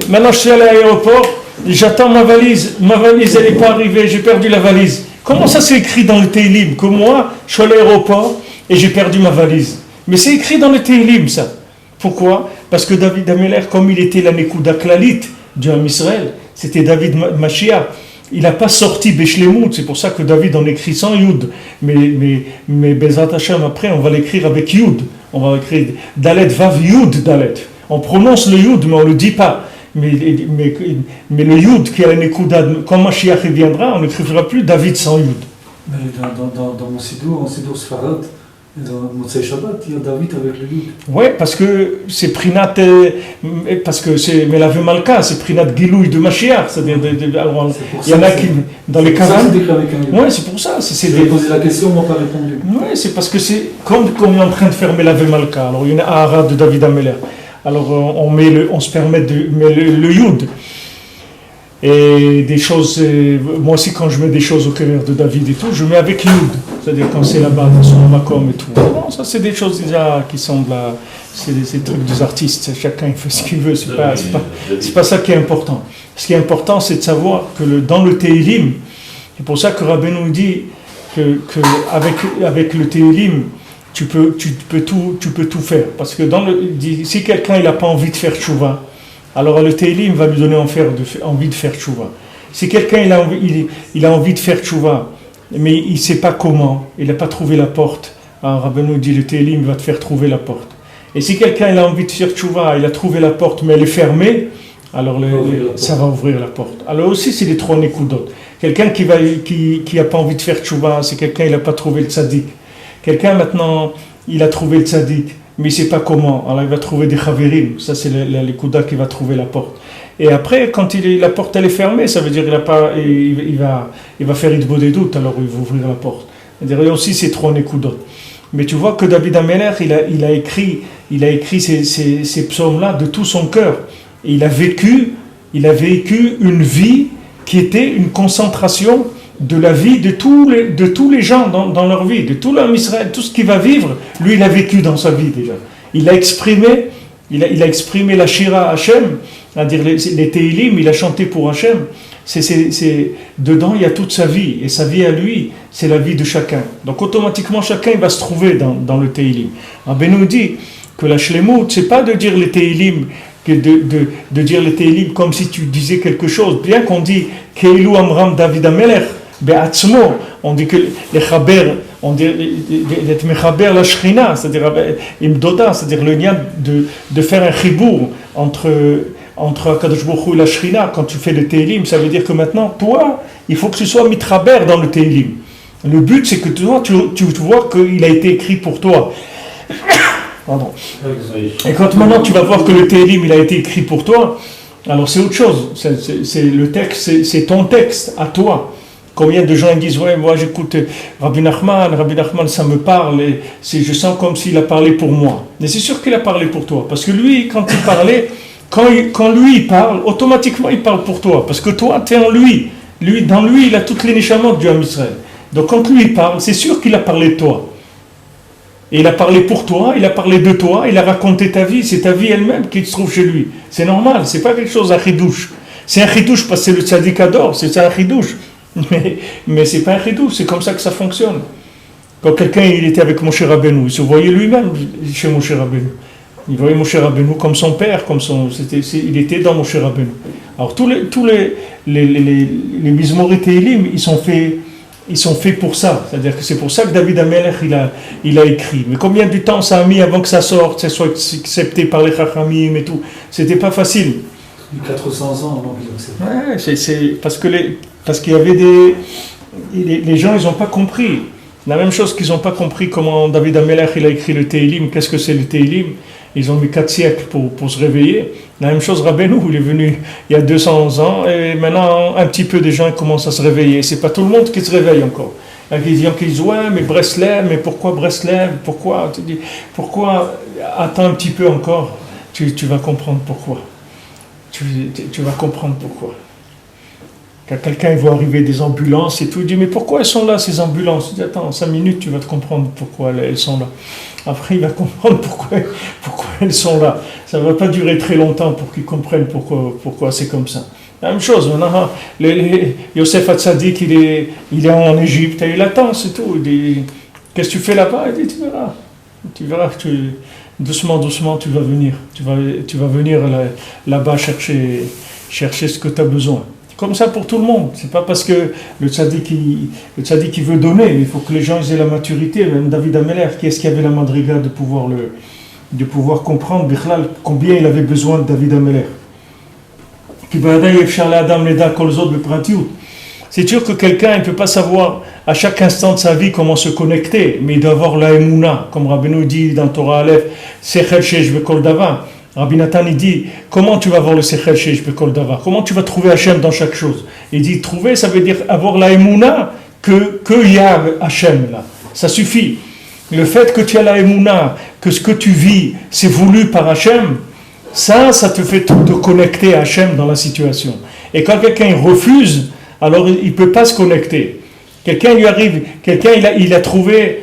maintenant je suis allé à l'aéroport, j'attends ma valise elle n'est pas arrivée, j'ai perdu la valise. Comment ça c'est écrit dans le Tehillim? Que moi, je suis à l'aéroport et j'ai perdu ma valise. Mais c'est écrit dans le Tehillim ça. Pourquoi? Parce que David Ameler, comme il était la Nekuda Klalit du Ham Israël, c'était David Mashiach. Il n'a pas sorti Beshlemout, c'est pour ça que David en écrit sans Yud. Mais Bezrat Hashem, après, on va l'écrire avec Yud. On va écrire Dalet Vav Yud Dalet. On prononce le Yud, mais on ne le dit pas. Mais le Yud qui a la Nekuda, quand Mashiach viendra, on n'écrira plus David sans Yud. Mais dans mon Sidour, en Sidour Sfarad, dans Motzei Shabbat, il y a David avec le Yud. Oui, parce que c'est Prinat, parce que c'est Melavé Malka, c'est Prinat Gilouï de Mashiach. C'est-à-dire, il y en a qui, dans les Kavan. Oui, c'est pour ça. J'ai posé la question, on m'a pas répondu. Oui, c'est parce que c'est comme on est en train de faire Melavé Malka. Alors, il y en a Ahara de David Ameler. Alors, on se permet de mettre le Yud. Et des choses, moi aussi quand je mets des choses au cœur de David et tout, je mets avec Yud, c'est-à-dire quand c'est là-bas, dans son macom et tout. Non, ça c'est des choses déjà qui sont de la, c'est des trucs des artistes, chacun il fait ce qu'il veut, c'est pas ça qui est important. Ce qui est important c'est de savoir que dans le Tehillim, c'est pour ça que Rabbeinu nous dit que avec le Tehillim, tu peux tout faire. Parce que si quelqu'un il n'a pas envie de faire tchouva, alors le Tehillim va lui donner envie de faire tchouva. Si quelqu'un il a envie de faire tchouva, mais il ne sait pas comment, il n'a pas trouvé la porte, alors Rabbeinu dit le Tehillim va te faire trouver la porte. Et si quelqu'un il a envie de faire tchouva, il a trouvé la porte mais elle est fermée, alors ça va ouvrir la porte. Alors aussi c'est les trois nekudot. Quelqu'un qui n'a pas envie de faire tchouva, c'est quelqu'un il n'a pas trouvé le tzaddik. Quelqu'un maintenant il a trouvé le tzaddik, mais il ne sait pas comment, alors il va trouver des chaverim, ça c'est l'ékouda qui va trouver la porte. Et après, quand la porte elle est fermée, ça veut dire qu'il va faire une des doutes, alors il va ouvrir la porte. C'est-à-dire aussi ces trois nekoudot. Mais tu vois que David Ameler, il a écrit ces psaumes-là de tout son cœur. Et il a vécu une vie qui était une concentration de la vie de tous les gens dans leur vie, de tout l'homme Israël, tout ce qu'il va vivre, lui il a vécu dans sa vie déjà. Il a exprimé la Shira Hashem, c'est-à-dire les Tehillim, il a chanté pour Hashem. Dedans il y a toute sa vie, et sa vie à lui, c'est la vie de chacun. Donc automatiquement chacun va se trouver dans le Tehillim. Rabbeinu nous dit que la Shlemut, c'est pas de dire les Tehillim, de dire les Tehillim comme si tu disais quelque chose, bien qu'on dit Keilu Amram David Amelech, Be'atzmo, on dit que les Chaber, on dit d'être Mechaber la Shrina, c'est-à-dire Imdoda, c'est-à-dire le lien de faire un chibour entre Akadosh Baruch Hu et la Shrina. Quand tu fais le Tehillim, ça veut dire que maintenant, toi, il faut que tu sois mitraber dans le Tehillim. Le but, c'est que toi, tu vois qu'il a été écrit pour toi. Pardon. Et quand maintenant tu vas voir que le Tehillim il a été écrit pour toi, alors c'est autre chose. C'est le texte, c'est ton texte à toi. Combien de gens disent ouais, moi j'écoute Rabbi Nachman ça me parle, et je sens comme s'il a parlé pour moi. Mais c'est sûr qu'il a parlé pour toi, parce que lui quand il parlait, quand lui il parle, automatiquement il parle pour toi, parce que toi tu es en lui. Dans lui il a toutes les neshamot du Ham Israël. Donc quand lui il parle, c'est sûr qu'il a parlé de toi. Et il a parlé pour toi, il a parlé de toi, il a raconté ta vie, c'est ta vie elle-même qui se trouve chez lui. C'est normal, c'est pas quelque chose à chidouche. C'est un chidouche parce que c'est le tzaddik adore, c'est un chidouche. Mais c'est pas un chidouche, c'est comme ça que ça fonctionne. Quand quelqu'un il était avec Moshe Rabbeinu, il se voyait lui-même chez Moshe Rabbeinu. Il voyait Moshe Rabbeinu comme son père, il était dans Moshe Rabbeinu. Alors tous les Mizmorei Tehillim, ils sont faits pour ça, c'est-à-dire que c'est pour ça que David Amelech il a écrit. Mais combien de temps ça a mis avant que ça sorte, ça soit accepté par les Chachamim et tout? C'était pas facile. 400 ans avant qu'il accepte. Ouais, c'est parce qu'il y avait les gens ils n'ont pas compris. La même chose qu'ils n'ont pas compris comment David Amelech il a écrit le Tehillim. Qu'est-ce que c'est le Tehillim? Ils ont mis 4 siècles pour se réveiller. La même chose, Rabbeinu, il est venu il y a 200 ans, et maintenant, un petit peu des gens commencent à se réveiller. C'est pas tout le monde qui se réveille encore. Il y a des gens qui disent, ouais, mais Breslev, mais pourquoi Breslev? Pourquoi attends un petit peu encore, tu vas comprendre pourquoi. Tu vas comprendre pourquoi. Quand quelqu'un voit arriver des ambulances et tout, il dit, mais pourquoi elles sont là, ces ambulances? Il dit, attends, 5 minutes, tu vas te comprendre pourquoi elles sont là. Après, il va comprendre pourquoi elles sont là. Ça ne va pas durer très longtemps pour qu'il comprenne pourquoi c'est comme ça. La même chose, maintenant, Yosef Hatzadik, il est en Égypte, et il attend, c'est tout. Il dit, qu'est-ce que tu fais là-bas? Il dit, tu verras, doucement, tu vas venir. Tu vas venir là-bas chercher ce que tu as besoin. Comme ça pour tout le monde. C'est pas parce que le tzaddik il veut donner, il faut que les gens aient la maturité. Même David Amelech, qui est-ce qui avait la madriga de pouvoir comprendre combien il avait besoin de David Amelech. C'est sûr que quelqu'un ne peut pas savoir à chaque instant de sa vie comment se connecter, mais il doit avoir la émouna, comme Rabbeinu dit dans Torah Aleph, Sechel Sheish Bekol Davar. Rabbi Nathan il dit, comment tu vas avoir le Sechel Sheish Bekol Davar? Comment tu vas trouver Hachem dans chaque chose? Il dit, trouver, ça veut dire avoir la émouna qu'il y a Hachem là. Ça suffit. Le fait que tu as la émouna, que ce que tu vis, c'est voulu par Hachem, ça te fait te connecter à Hachem dans la situation. Et quand quelqu'un refuse, alors il ne peut pas se connecter. Quelqu'un lui arrive, il a trouvé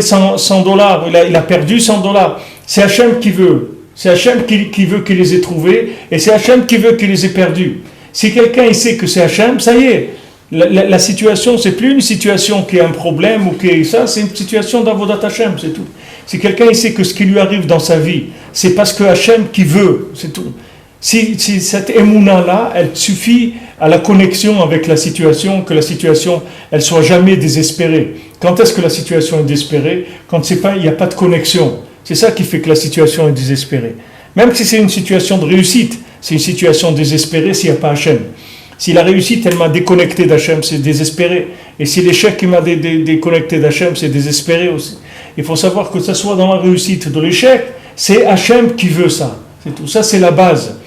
100 dollars, il a perdu 100 dollars. C'est Hachem qui veut. C'est Hachem qui veut qu'il les ait trouvés, et c'est Hachem qui veut qu'il les ait perdus. Si quelqu'un il sait que c'est Hachem, ça y est. La situation, c'est plus une situation qui est un problème ou qui est ça, c'est une situation d'Avodat Hachem, c'est tout. Si quelqu'un il sait que ce qui lui arrive dans sa vie, c'est parce que Hachem qui veut, c'est tout. Si cette émouna-là, elle suffit à la connexion avec la situation, que la situation, elle soit jamais désespérée. Quand est-ce que la situation est désespérée? Quand il n'y a pas de connexion. C'est ça qui fait que la situation est désespérée. Même si c'est une situation de réussite, c'est une situation désespérée s'il n'y a pas Hachem. Si la réussite, elle m'a déconnecté d'Hachem, c'est désespéré. Et si l'échec, il m'a déconnecté d'Hachem, c'est désespéré aussi. Il faut savoir que ce soit dans la réussite de l'échec, c'est Hachem qui veut ça. C'est tout. Ça, c'est la base.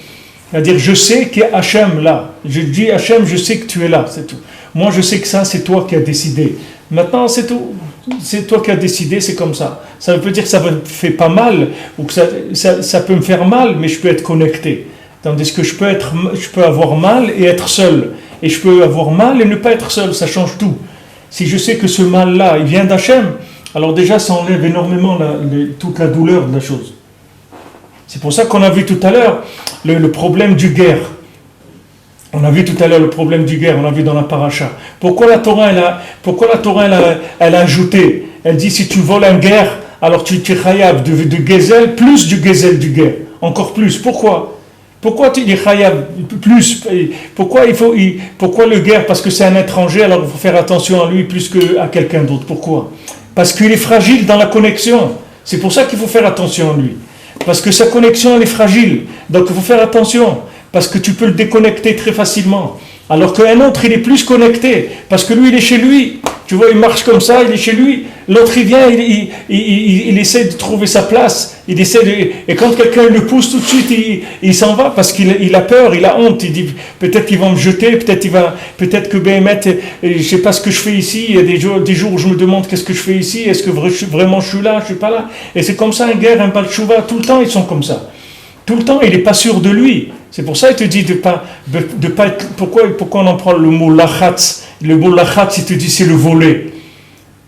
C'est-à-dire, je sais qu'il y a Hachem là. Je dis, Hachem, je sais que tu es là, c'est tout. Moi, je sais que ça, c'est toi qui as décidé. Maintenant, c'est tout. C'est toi qui as décidé, c'est comme ça. Ça veut dire que ça me fait pas mal, ou que ça peut me faire mal, mais je peux être connecté. Tandis que je peux avoir mal et être seul. Et je peux avoir mal et ne pas être seul, ça change tout. Si je sais que ce mal-là, il vient d'Hachem, alors déjà, ça enlève énormément toute la douleur de la chose. C'est pour ça qu'on a vu tout à l'heure le problème du guerre. On a vu tout à l'heure le problème du guerre, on a vu dans la paracha. Pourquoi la Torah, elle a ajouté, elle dit si tu voles un guerre, alors tu es chayav de gezel, plus du gezel du guerre. Encore plus. Pourquoi tu es chayav plus? Pourquoi le guerre? Parce que c'est un étranger, alors il faut faire attention à lui plus qu'à quelqu'un d'autre. Pourquoi? Parce qu'il est fragile dans la connexion. C'est pour ça qu'il faut faire attention à lui. Parce que sa connexion, elle est fragile. Donc il faut faire attention. Parce que tu peux le déconnecter très facilement. Alors qu'un autre, il est plus connecté. Parce que lui, il est chez lui. Tu vois, il marche comme ça, il est chez lui. L'autre, il vient, il essaie de trouver sa place. Et quand quelqu'un le pousse tout de suite, il s'en va parce qu'il a peur, il a honte. Il dit, peut-être qu'il va me jeter, peut-être que Béhémet, je ne sais pas ce que je fais ici. Il y a des jours où je me demande qu'est-ce que je fais ici. Est-ce que vraiment je suis là, je ne suis pas là? Et c'est comme ça, un guerre, un balchouva, tout le temps, ils sont comme ça. Tout le temps, il n'est pas sûr de lui. C'est pour ça qu'il te dit de pas être... Pourquoi on en prend le mot lachatz? Le mot lachatz, il te dit c'est le voler.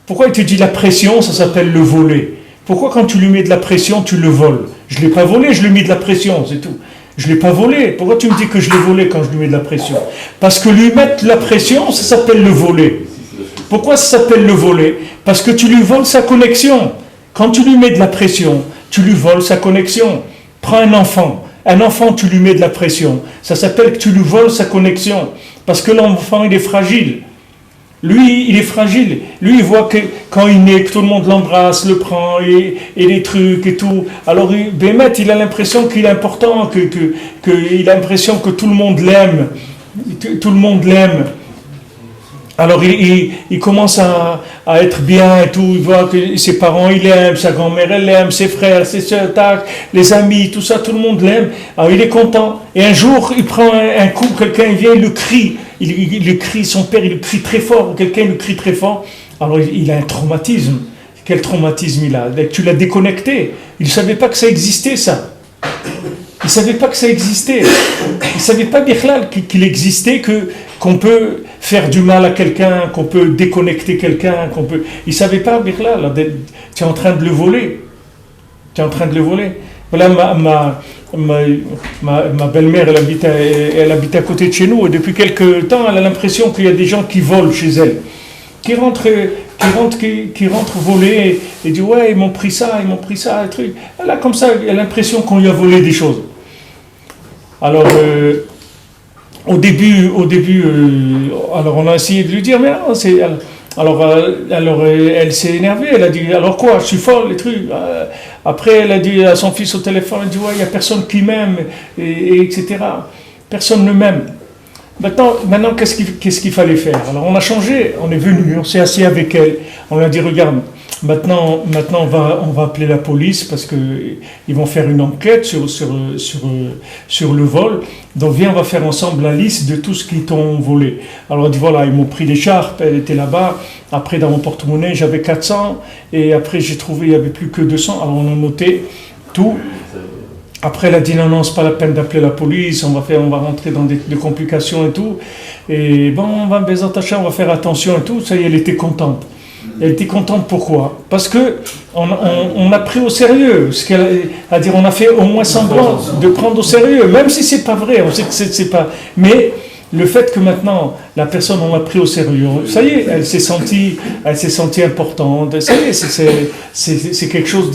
Pourquoi il te dit la pression, ça s'appelle le voler? Pourquoi quand tu lui mets de la pression, tu le voles? Je ne l'ai pas volé, je lui ai mis de la pression, c'est tout. Je ne l'ai pas volé. Pourquoi tu me dis que je l'ai volé quand je lui mets de la pression? Parce que lui mettre de la pression, ça s'appelle le voler. Pourquoi ça s'appelle le voler? Parce que tu lui voles sa connexion. Quand tu lui mets de la pression, tu lui voles sa connexion. Prends un enfant, tu lui mets de la pression. Ça s'appelle que tu lui voles sa connexion. Parce que l'enfant, il est fragile. Lui, il est fragile. Lui, il voit que quand il naît, que tout le monde l'embrasse, le prend, et les trucs et tout. Alors, Bémet, il a l'impression qu'il est important, qu'il a l'impression que tout le monde l'aime. Tout le monde l'aime. Alors il commence à être bien et tout, il voit que ses parents il l'aiment, sa grand-mère elle l'aime, ses frères, ses soeurs, les amis, tout ça, tout le monde l'aime. Alors il est content. Et un jour, il prend un coup, quelqu'un vient, il le crie, il crie, son père il le crie très fort, quelqu'un le crie très fort. Alors il a un traumatisme. Quel traumatisme il a? Tu l'as déconnecté. Il ne savait pas que ça existait ça. Il ne savait pas que ça existait. Il ne savait pas qu'il existait, qu'on peut faire du mal à quelqu'un, qu'on peut déconnecter quelqu'un, Il ne savait pas, Birla, tu es en train de le voler. Tu es en train de le voler. Voilà, ma belle-mère, elle habite à côté de chez nous, et depuis quelque temps, elle a l'impression qu'il y a des gens qui volent chez elle. Qui rentrent voler et disent ouais, ils m'ont pris ça, un truc. Elle a comme ça, elle a l'impression qu'on lui a volé des choses. Alors, au début, alors on a essayé de lui dire, mais non, c'est... Alors, elle s'est énervée, elle a dit, alors quoi, je suis folle, les trucs. Après, elle a dit à son fils au téléphone, elle a dit, ouais, il n'y a personne qui m'aime, etc. Personne ne m'aime. Maintenant qu'est-ce qu'il fallait faire? Alors, on a changé, on est venu, on s'est assis avec elle, on lui a dit, regarde, maintenant on va appeler la police parce qu'ils vont faire une enquête sur le vol. Donc viens, on va faire ensemble la liste de tout ce qu'ils t'ont volé. Alors elle dit voilà, ils m'ont pris l'écharpe, elle était là-bas. Après dans mon porte-monnaie j'avais 400 et après j'ai trouvé il n'y avait plus que 200. Alors on a noté tout. Après, elle a dit non, c'est pas la peine d'appeler la police, on va rentrer dans des complications et tout. Et bon, on va faire attention et tout. Ça y est, elle était contente. Elle était contente pourquoi? Parce que on a pris au sérieux ce qu'elle a dire, on a fait au moins semblant de prendre au sérieux, même si c'est pas vrai, on sait que c'est pas. Mais le fait que maintenant la personne on l'a pris au sérieux, ça y est, elle s'est sentie importante. Ça y est, c'est quelque chose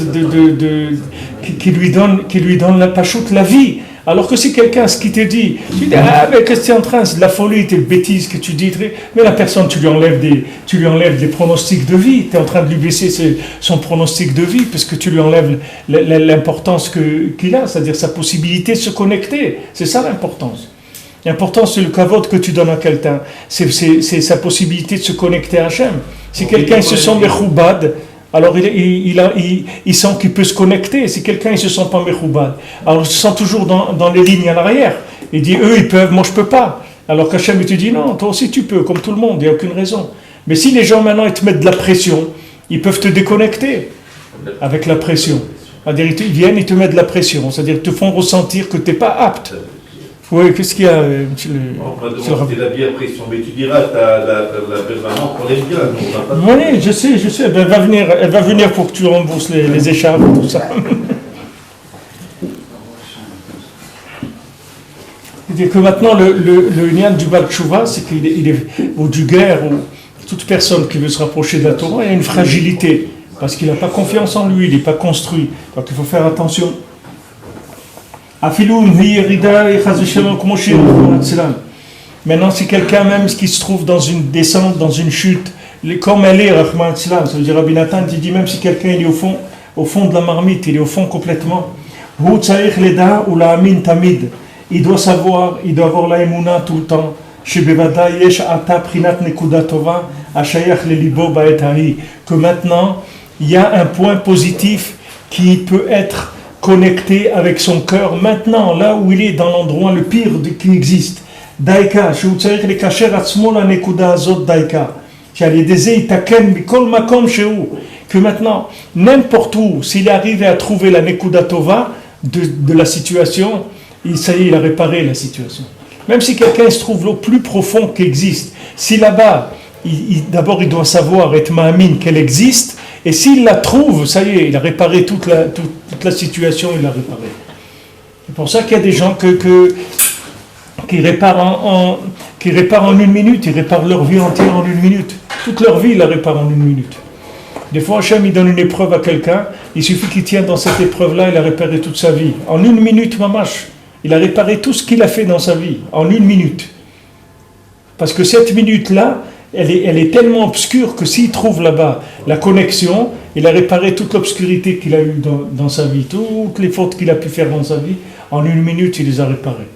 qui lui donne la pachoute, la vie. Alors que si quelqu'un, ce qui te dit, tu dis, ah, mais qu'est-ce que tu es en train, c'est de la folie, c'est de bêtises que tu dis, mais la personne, tu lui enlèves des pronostics de vie, tu es en train de lui baisser son pronostic de vie, parce que tu lui enlèves l'importance qu'il a, c'est-à-dire sa possibilité de se connecter. C'est ça l'importance. L'importance, c'est le kavod que tu donnes à quelqu'un, c'est sa possibilité de se connecter à Hachem. Si quelqu'un se sent mechoubad, alors il sent qu'il peut se connecter. Si quelqu'un ne se sent pas mechoubad, alors il se sent toujours dans les lignes à l'arrière. Il dit, eux ils peuvent, moi je ne peux pas. Alors qu'Hachem il te dit, non, toi aussi tu peux, comme tout le monde, il n'y a aucune raison. Mais si les gens maintenant ils te mettent de la pression, ils peuvent te déconnecter avec la pression. C'est-à-dire ils viennent, ils te mettent de la pression, c'est-à-dire ils te font ressentir que tu n'es pas apte. Oui, qu'est-ce qu'il y a, monsieur le... On va demander la bière pression, mais tu diras, la belle maman qu'on aime bien, nous, on va pas... Oui, je sais, elle va venir pour que tu rembourses les écharpes et tout ça. C'est-à-dire que maintenant, le lien du Baal Tshuva, c'est qu'il est, ou du guerre, ou toute personne qui veut se rapprocher de la Torah, il a une fragilité, parce qu'il n'a pas confiance en lui, il n'est pas construit. Donc il faut faire attention. Maintenant, si quelqu'un même qui se trouve dans une descente, dans une chute, comme elle est, ça veut dire Rabbi Nathan, il dit même si quelqu'un est au fond de la marmite, il est au fond complètement, il doit savoir, il doit avoir la émouna tout le temps, que maintenant, il y a un point positif qui peut être connecté avec son cœur maintenant, là où il est, dans l'endroit le pire qui existe. Daika, que maintenant, n'importe où, s'il arrive à trouver la Nekuda Tova de la situation, ça y est, il a réparé la situation. Même si quelqu'un se trouve au plus profond qui existe, si là-bas, d'abord il doit savoir, être ma'amin, qu'elle existe, et s'il la trouve, ça y est, il a réparé toute la situation, il l'a réparée. C'est pour ça qu'il y a des gens qui réparent en une minute, ils réparent leur vie entière en une minute. Toute leur vie, ils la réparent en une minute. Des fois, Hachem, il donne une épreuve à quelqu'un, il suffit qu'il tienne dans cette épreuve-là, il a réparé toute sa vie. En une minute, mamash, il a réparé tout ce qu'il a fait dans sa vie, en une minute. Parce que cette minute-là, elle est tellement obscure que s'il trouve là-bas la connexion, il a réparé toute l'obscurité qu'il a eue dans sa vie, toutes les fautes qu'il a pu faire dans sa vie, en une minute, il les a réparées.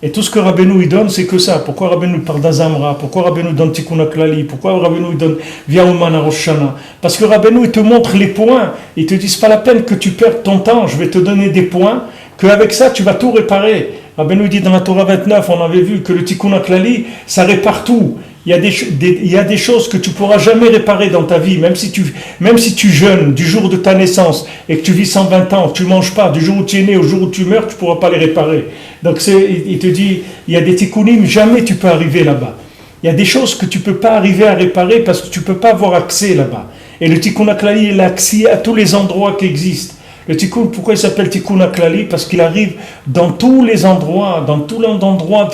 Et tout ce que Rabbeinu il donne, c'est que ça. Pourquoi Rabbeinu parle d'Azamra? Pourquoi Rabbeinu donne Tikkun HaKlali? Pourquoi Rabbeinu il donne Viaouman à Rosh Hashanah? Parce que Rabbeinu il te montre les points. Il te dit, c'est pas la peine que tu perdes ton temps, je vais te donner des points, qu'avec ça, tu vas tout réparer. Rabbeinu dit dans la Torah 29, on avait vu que le Tikkun HaKlali, ça répare tout. Il y a des choses que tu ne pourras jamais réparer dans ta vie, même si tu jeûnes du jour de ta naissance et que tu vis 120 ans, tu ne manges pas, du jour où tu es né au jour où tu meurs, tu ne pourras pas les réparer. Donc il te dit, il y a des tikkunim, jamais tu peux arriver là-bas. Il y a des choses que tu ne peux pas arriver à réparer parce que tu ne peux pas avoir accès là-bas. Et le Tikkun HaKlali, il a accès à tous les endroits qui existent. Le tikkun, pourquoi il s'appelle Tikkun HaKlali? Parce qu'il arrive dans tous les endroits,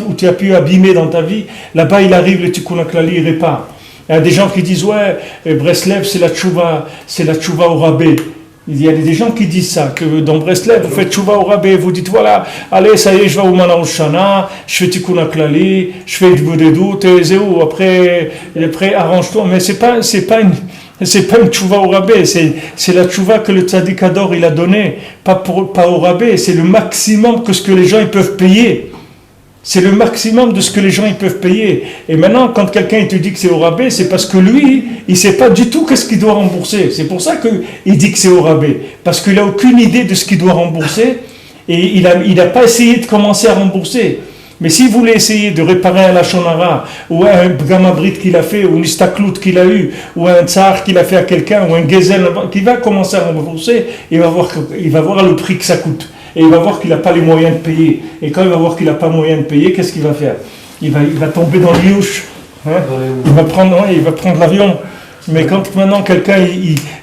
où tu as pu abîmer dans ta vie, là-bas il arrive, le Tikkun HaKlali, il répare. Il y a des gens qui disent, ouais, Breslev c'est la tchouva au rabais. Il y a des gens qui disent ça, que dans Breslev, vous faites tchouva au rabais, vous dites, voilà, allez, ça y est, je vais au Mana Oshana, je fais Tikkun HaKlali, je fais du doute, et zéro, après, arrange-toi. Mais c'est pas une tchouva au rabais, c'est la tchouva que le tzaddik Ador il a donnée, pas au rabais, c'est le maximum que ce que les gens ils peuvent payer. C'est le maximum de ce que les gens ils peuvent payer. Et maintenant, quand quelqu'un il te dit que c'est au rabais, c'est parce que lui, il ne sait pas du tout qu'est-ce qu'il doit rembourser. C'est pour ça qu'il dit que c'est au rabais. Parce qu'il n'a aucune idée de ce qu'il doit rembourser et il n'a pas essayé de commencer à rembourser. Mais si vous voulez essayer de réparer un lachonara, ou un gamabrit qu'il a fait, ou une istaklout qu'il a eu, ou un tsar qu'il a fait à quelqu'un, ou un gezel qui va commencer à rembourser, il va voir le prix que ça coûte. et il va voir qu'il n'a pas les moyens de payer. Et quand il va voir qu'il n'a pas moyen de payer, qu'est-ce qu'il va faire? Il va tomber dans le youch. Hein? Il va prendre l'avion. Mais quand maintenant quelqu'un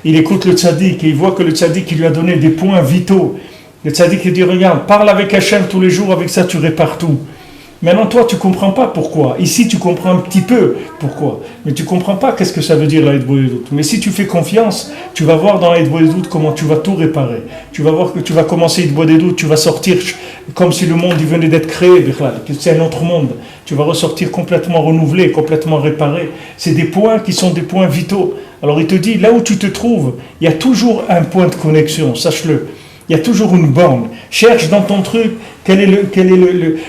il écoute le tzaddik et il voit que le tzaddik il lui a donné des points vitaux, le tzaddik il dit regarde, parle avec Hachem tous les jours, avec ça tu répares tout. Maintenant toi tu comprends pas pourquoi. Ici tu comprends un petit peu pourquoi, mais tu comprends pas qu'est-ce que ça veut dire la Hitbodedut. Mais si tu fais confiance, tu vas voir dans la Hitbodedut comment tu vas tout réparer. Tu vas voir que tu vas commencer Hitbodedut, tu vas sortir comme si le monde il venait d'être créé, que c'est un autre monde. Tu vas ressortir complètement renouvelé, complètement réparé. C'est des points qui sont des points vitaux. Alors il te dit, là où tu te trouves, il y a toujours un point de connexion, sache-le. Il y a toujours une borne. Cherche dans ton truc quel est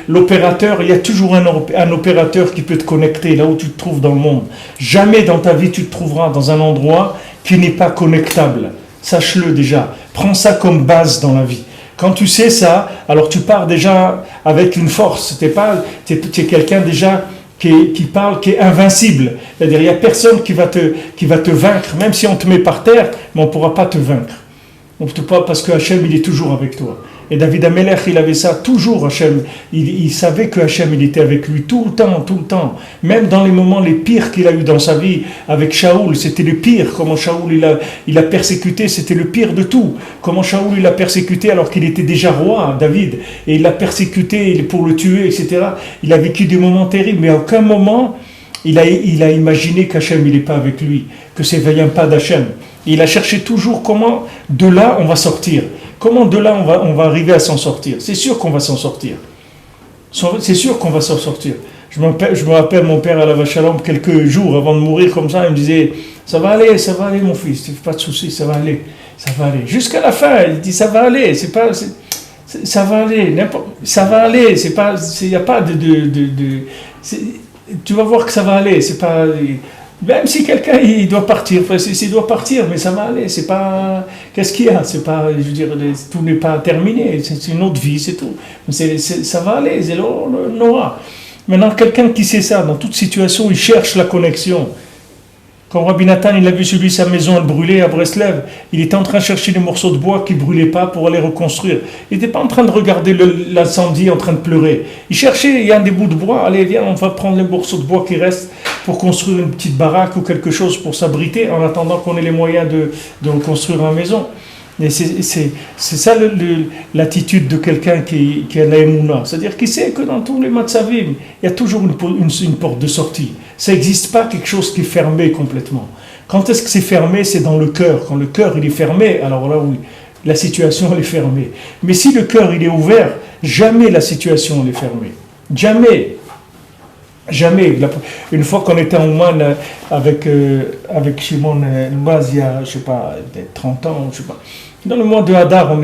l'opérateur. Il y a toujours un opérateur qui peut te connecter là où tu te trouves dans le monde. Jamais dans ta vie tu te trouveras dans un endroit qui n'est pas connectable. Sache-le déjà. Prends ça comme base dans la vie. Quand tu sais ça, alors tu pars déjà avec une force. Tu es quelqu'un déjà qui parle, qui est invincible. C'est-à-dire, il n'y a personne qui va te vaincre, même si on te met par terre, mais on ne pourra pas te vaincre. Parce que Hachem, il est toujours avec toi. Et David Amelech, il avait ça toujours, Hachem. Il savait que Hachem, il était avec lui tout le temps. Même dans les moments les pires qu'il a eu dans sa vie, avec Shaoul, c'était le pire. Comment Shaoul, il a persécuté, c'était le pire de tout. Comment Shaoul, il a persécuté alors qu'il était déjà roi, David. Et il l'a persécuté pour le tuer, etc. Il a vécu des moments terribles, mais à aucun moment, il a imaginé qu'Hachem, il n'est pas avec lui, que ça ne vient pas d'Hachem. Il a cherché toujours comment de là on va sortir. Comment de là on va arriver à s'en sortir. C'est sûr qu'on va s'en sortir. C'est sûr qu'on va s'en sortir. Je me rappelle mon père à la vache à lampe quelques jours avant de mourir comme ça, il me disait ça va aller mon fils, pas de souci, ça va aller. Jusqu'à la fin, il dit ça va aller, ça va aller, il n'y a pas tu vas voir que ça va aller, c'est pas. Même si quelqu'un il doit partir, s'il doit partir, mais ça va aller, c'est pas. Qu'est-ce qu'il y a? C'est pas, je veux dire, tout n'est pas terminé, c'est une autre vie, c'est tout. Ça va aller, c'est Noah. Maintenant, quelqu'un qui sait ça, dans toute situation, il cherche la connexion. Quand Rabbi Nathan, il a vu celui, sa maison elle brûlait à Breslev, il était en train de chercher des morceaux de bois qui ne brûlaient pas pour aller reconstruire. Il n'était pas en train de regarder l'incendie, en train de pleurer. Il cherchait, il y a des bouts de bois, allez viens, on va prendre les morceaux de bois qui restent pour construire une petite baraque ou quelque chose pour s'abriter en attendant qu'on ait les moyens de reconstruire une maison. Et c'est ça l'attitude de quelqu'un qui a la émouna. C'est-à-dire qu'il sait que dans tous les matzavim, il y a toujours une porte de sortie. Ça n'existe pas quelque chose qui est fermé complètement. Quand est-ce que c'est fermé? C'est dans le cœur. Quand le cœur il est fermé, alors là oui, la situation elle est fermée. Mais si le cœur il est ouvert, jamais la situation elle est fermée. Jamais. Une fois qu'on était en Ouman avec Shimon Elbaz, il y a, je sais pas, 30 ans, je sais pas. Dans le mois de Hadar,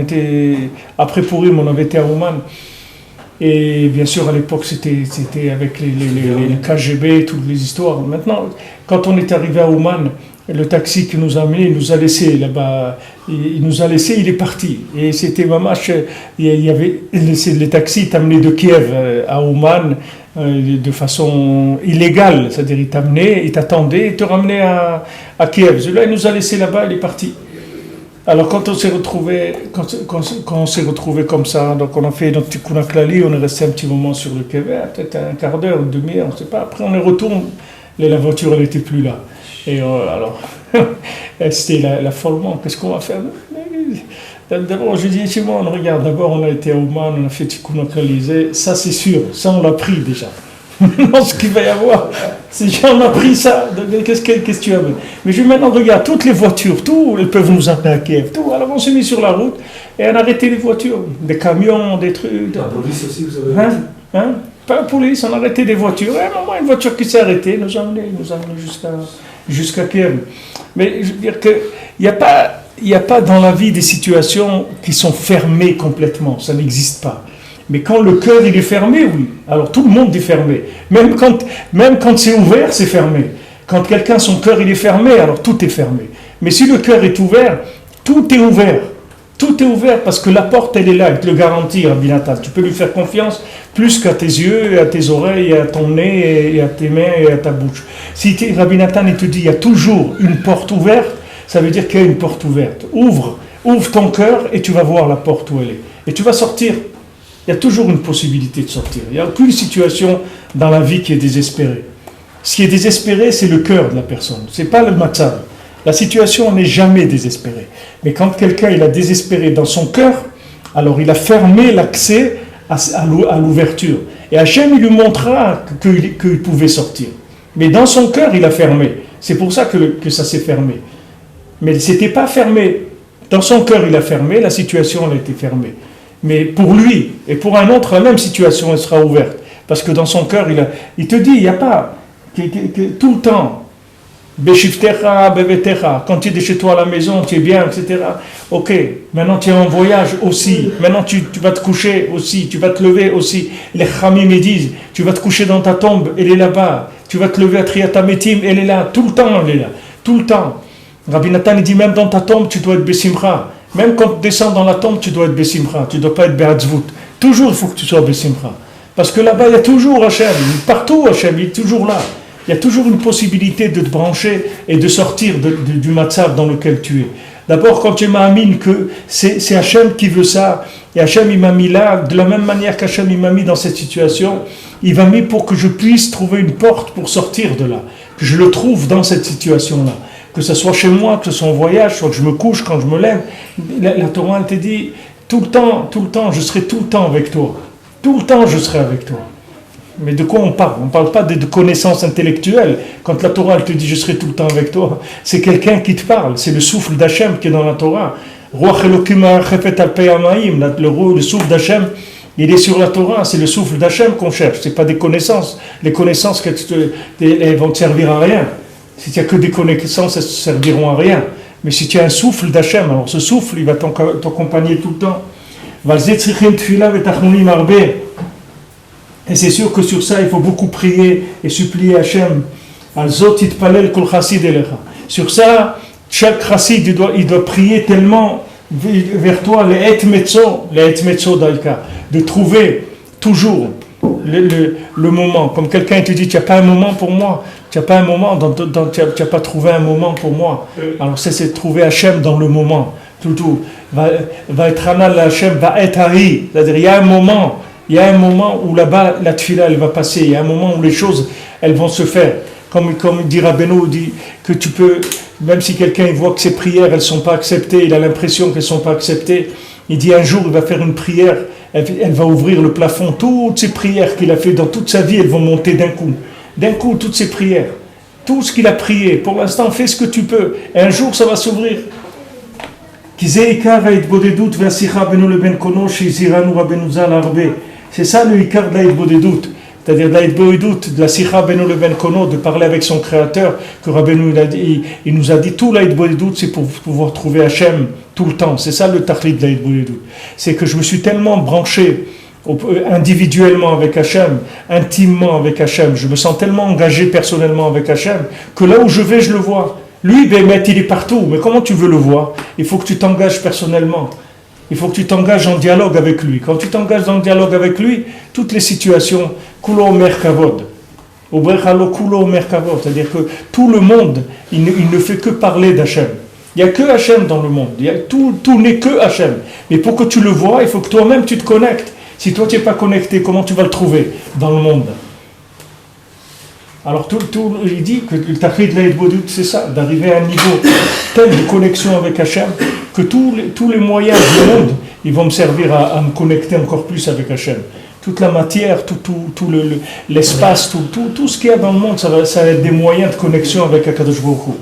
après Purim, on avait été à Ouman. Et bien sûr, à l'époque, c'était avec les KGB, toutes les histoires. Maintenant, quand on est arrivé à Ouman, le taxi qui nous a amenés, il nous a laissé là-bas. Il est parti. Et c'était mamache, il y avait les taxis t'amenaient de Kiev à Ouman de façon illégale. C'est-à-dire, il t'amenait, il t'attendait, il te ramenait à Kiev. Celui-là, il nous a laissé là-bas, il est parti. Alors quand on s'est retrouvé comme ça, donc on a fait notre Tikkun Klali, on est resté un petit moment sur le quai vert, peut-être un quart d'heure, une demi-heure, on ne sait pas. Après on est retourné, la voiture elle n'était plus là. Et alors c'était l'affolement, qu'est-ce qu'on va faire? D'abord je dis Shimon, regarde, d'abord on a été à Ouman, on a fait Tikkun Klali, ça c'est sûr, ça on l'a pris déjà. Maintenant, ce qu'il va y avoir, c'est qu'on a pris ça. Qu'est-ce que tu as? Mais je maintenant regarde toutes les voitures, tout, elles peuvent nous amener à Kiev, tout. Alors on s'est mis sur la route et on a arrêté les voitures, des camions, des trucs. La police aussi, vous avez arrêté? Pas la police, on a arrêté des voitures. Et à un moment, une voiture qui s'est arrêtée nous a amené jusqu'à Kiev. Mais je veux dire qu'il n'y a pas dans la vie des situations qui sont fermées complètement, ça n'existe pas. Mais quand le cœur il est fermé, oui, alors tout le monde est fermé. Même quand c'est ouvert, c'est fermé. Quand quelqu'un, son cœur il est fermé, alors tout est fermé. Mais si le cœur est ouvert, tout est ouvert. Tout est ouvert parce que la porte elle est là, il te le garantit, Rabbi Nathan. Tu peux lui faire confiance plus qu'à tes yeux, à tes oreilles, à ton nez, et à tes mains et à ta bouche. Si Rabbi Nathan il te dit il y a toujours une porte ouverte, ça veut dire qu'il y a une porte ouverte. Ouvre ton cœur et tu vas voir la porte où elle est. et tu vas sortir. Il y a toujours une possibilité de sortir. Il n'y a aucune situation dans la vie qui est désespérée. Ce qui est désespéré, c'est le cœur de la personne. Ce n'est pas le matzav. La situation n'est jamais désespérée. Mais quand quelqu'un il a désespéré dans son cœur, alors il a fermé l'accès à l'ouverture. Et Hachem, il lui montrera qu'il pouvait sortir. Mais dans son cœur, il a fermé. C'est pour ça que ça s'est fermé. Mais ce n'était pas fermé. Dans son cœur, il a fermé, la situation elle a été fermée. Mais pour lui et pour un autre, la même situation elle sera ouverte. Parce que dans son cœur, il te dit, il n'y a pas tout le temps, Beshiftecha, Bevetecha, quand tu es chez toi à la maison, tu es bien, etc. Ok, maintenant tu es en voyage aussi, maintenant tu vas te coucher aussi, tu vas te lever aussi. Les Khamim me disent, tu vas te coucher dans ta tombe, elle est là-bas. Tu vas te lever à Triatametim, elle est là, tout le temps elle est là, tout le temps. Rabbi Nathan il dit, même dans ta tombe, tu dois être Besimcha. Même quand tu descends dans la tombe, tu dois être Besimcha, tu ne dois pas être Be'atzvut. Toujours il faut que tu sois Besimcha. Parce que là-bas, il y a toujours Hachem, partout Hachem, il est toujours là. Il y a toujours une possibilité de te brancher et de sortir du matzav dans lequel tu es. D'abord, quand tu m'amines que c'est Hachem qui veut ça, et Hachem il m'a mis là, de la même manière qu'Hachem il m'a mis dans cette situation, il m'a mis pour que je puisse trouver une porte pour sortir de là, que je le trouve dans cette situation-là. Que ce soit chez moi, que ce soit en voyage, soit que je me couche, quand je me lève. La Torah, elle te dit, tout le temps, je serai tout le temps avec toi. Tout le temps, je serai avec toi. Mais de quoi on parle? On ne parle pas de connaissances intellectuelles. Quand la Torah, elle te dit, je serai tout le temps avec toi, c'est quelqu'un qui te parle. C'est le souffle d'Hachem qui est dans la Torah. Le souffle d'Hachem, il est sur la Torah. C'est le souffle d'Hachem qu'on cherche. Ce n'est pas des connaissances. Les connaissances, elles vont te servir à rien. Si tu n'as que des connaissances, elles ne serviront à rien. Mais si tu as un souffle d'Hachem, alors ce souffle, il va t'accompagner tout le temps. Et c'est sûr que sur ça, il faut beaucoup prier et supplier Hachem. Sur ça, chaque chassid, il doit prier tellement vers toi, de trouver toujours le moment. Comme quelqu'un te dit, tu n'as pas un moment pour moi. Tu n'as pas un moment, tu n'as pas trouvé un moment pour moi. Alors c'est de trouver Hachem dans le moment. Tout. Va être anal Hachem, va être Hari. C'est-à-dire, il y a un moment où là-bas, la tfila, elle va passer. Il y a un moment où les choses, elles vont se faire. Comme dit Rabbeinu, dit que tu peux, même si quelqu'un voit que ses prières, elles ne sont pas acceptées, il a l'impression qu'elles ne sont pas acceptées, il dit un jour, il va faire une prière, elle va ouvrir le plafond. Toutes ces prières qu'il a fait dans toute sa vie, elles vont monter d'un coup. D'un coup, toutes ces prières. Tout ce qu'il a prié. Pour l'instant, fais ce que tu peux. Et un jour, ça va s'ouvrir. C'est ça le Ikar de la Hitbodedut. C'est-à-dire de la Hitbodedut, de la Sikha Benu le Ben Kono, de parler avec son créateur, que Rabbeinu il nous a dit tout la Hitbodedut, c'est pour pouvoir trouver Hachem tout le temps. C'est ça le Tachlit de la Hitbodedut. C'est que je me suis tellement branché individuellement avec Hachem, intimement avec Hachem, je me sens tellement engagé personnellement avec Hachem, que là où je vais, je le vois. Lui, Bémet, il est partout, mais comment tu veux le voir? Il faut que tu t'engages personnellement. Il faut que tu t'engages en dialogue avec lui. Quand tu t'engages en dialogue avec lui, toutes les situations, kulo merkavod, c'est-à-dire que tout le monde, il ne fait que parler d'Hachem. Il n'y a que Hachem dans le monde. Tout n'est que Hachem. Mais pour que tu le vois, il faut que toi-même tu te connectes. Si toi tu n'es pas connecté, comment tu vas le trouver dans le monde? Alors il dit que le Tachlit de la Hitbodedut, c'est ça, d'arriver à un niveau tel de connexion avec Hachem, que tous les moyens du monde, ils vont me servir à me connecter encore plus avec Hachem. Toute la matière, tout l'espace, tout ce qu'il y a dans le monde, ça va être des moyens de connexion avec Akadosh Baruch Hu.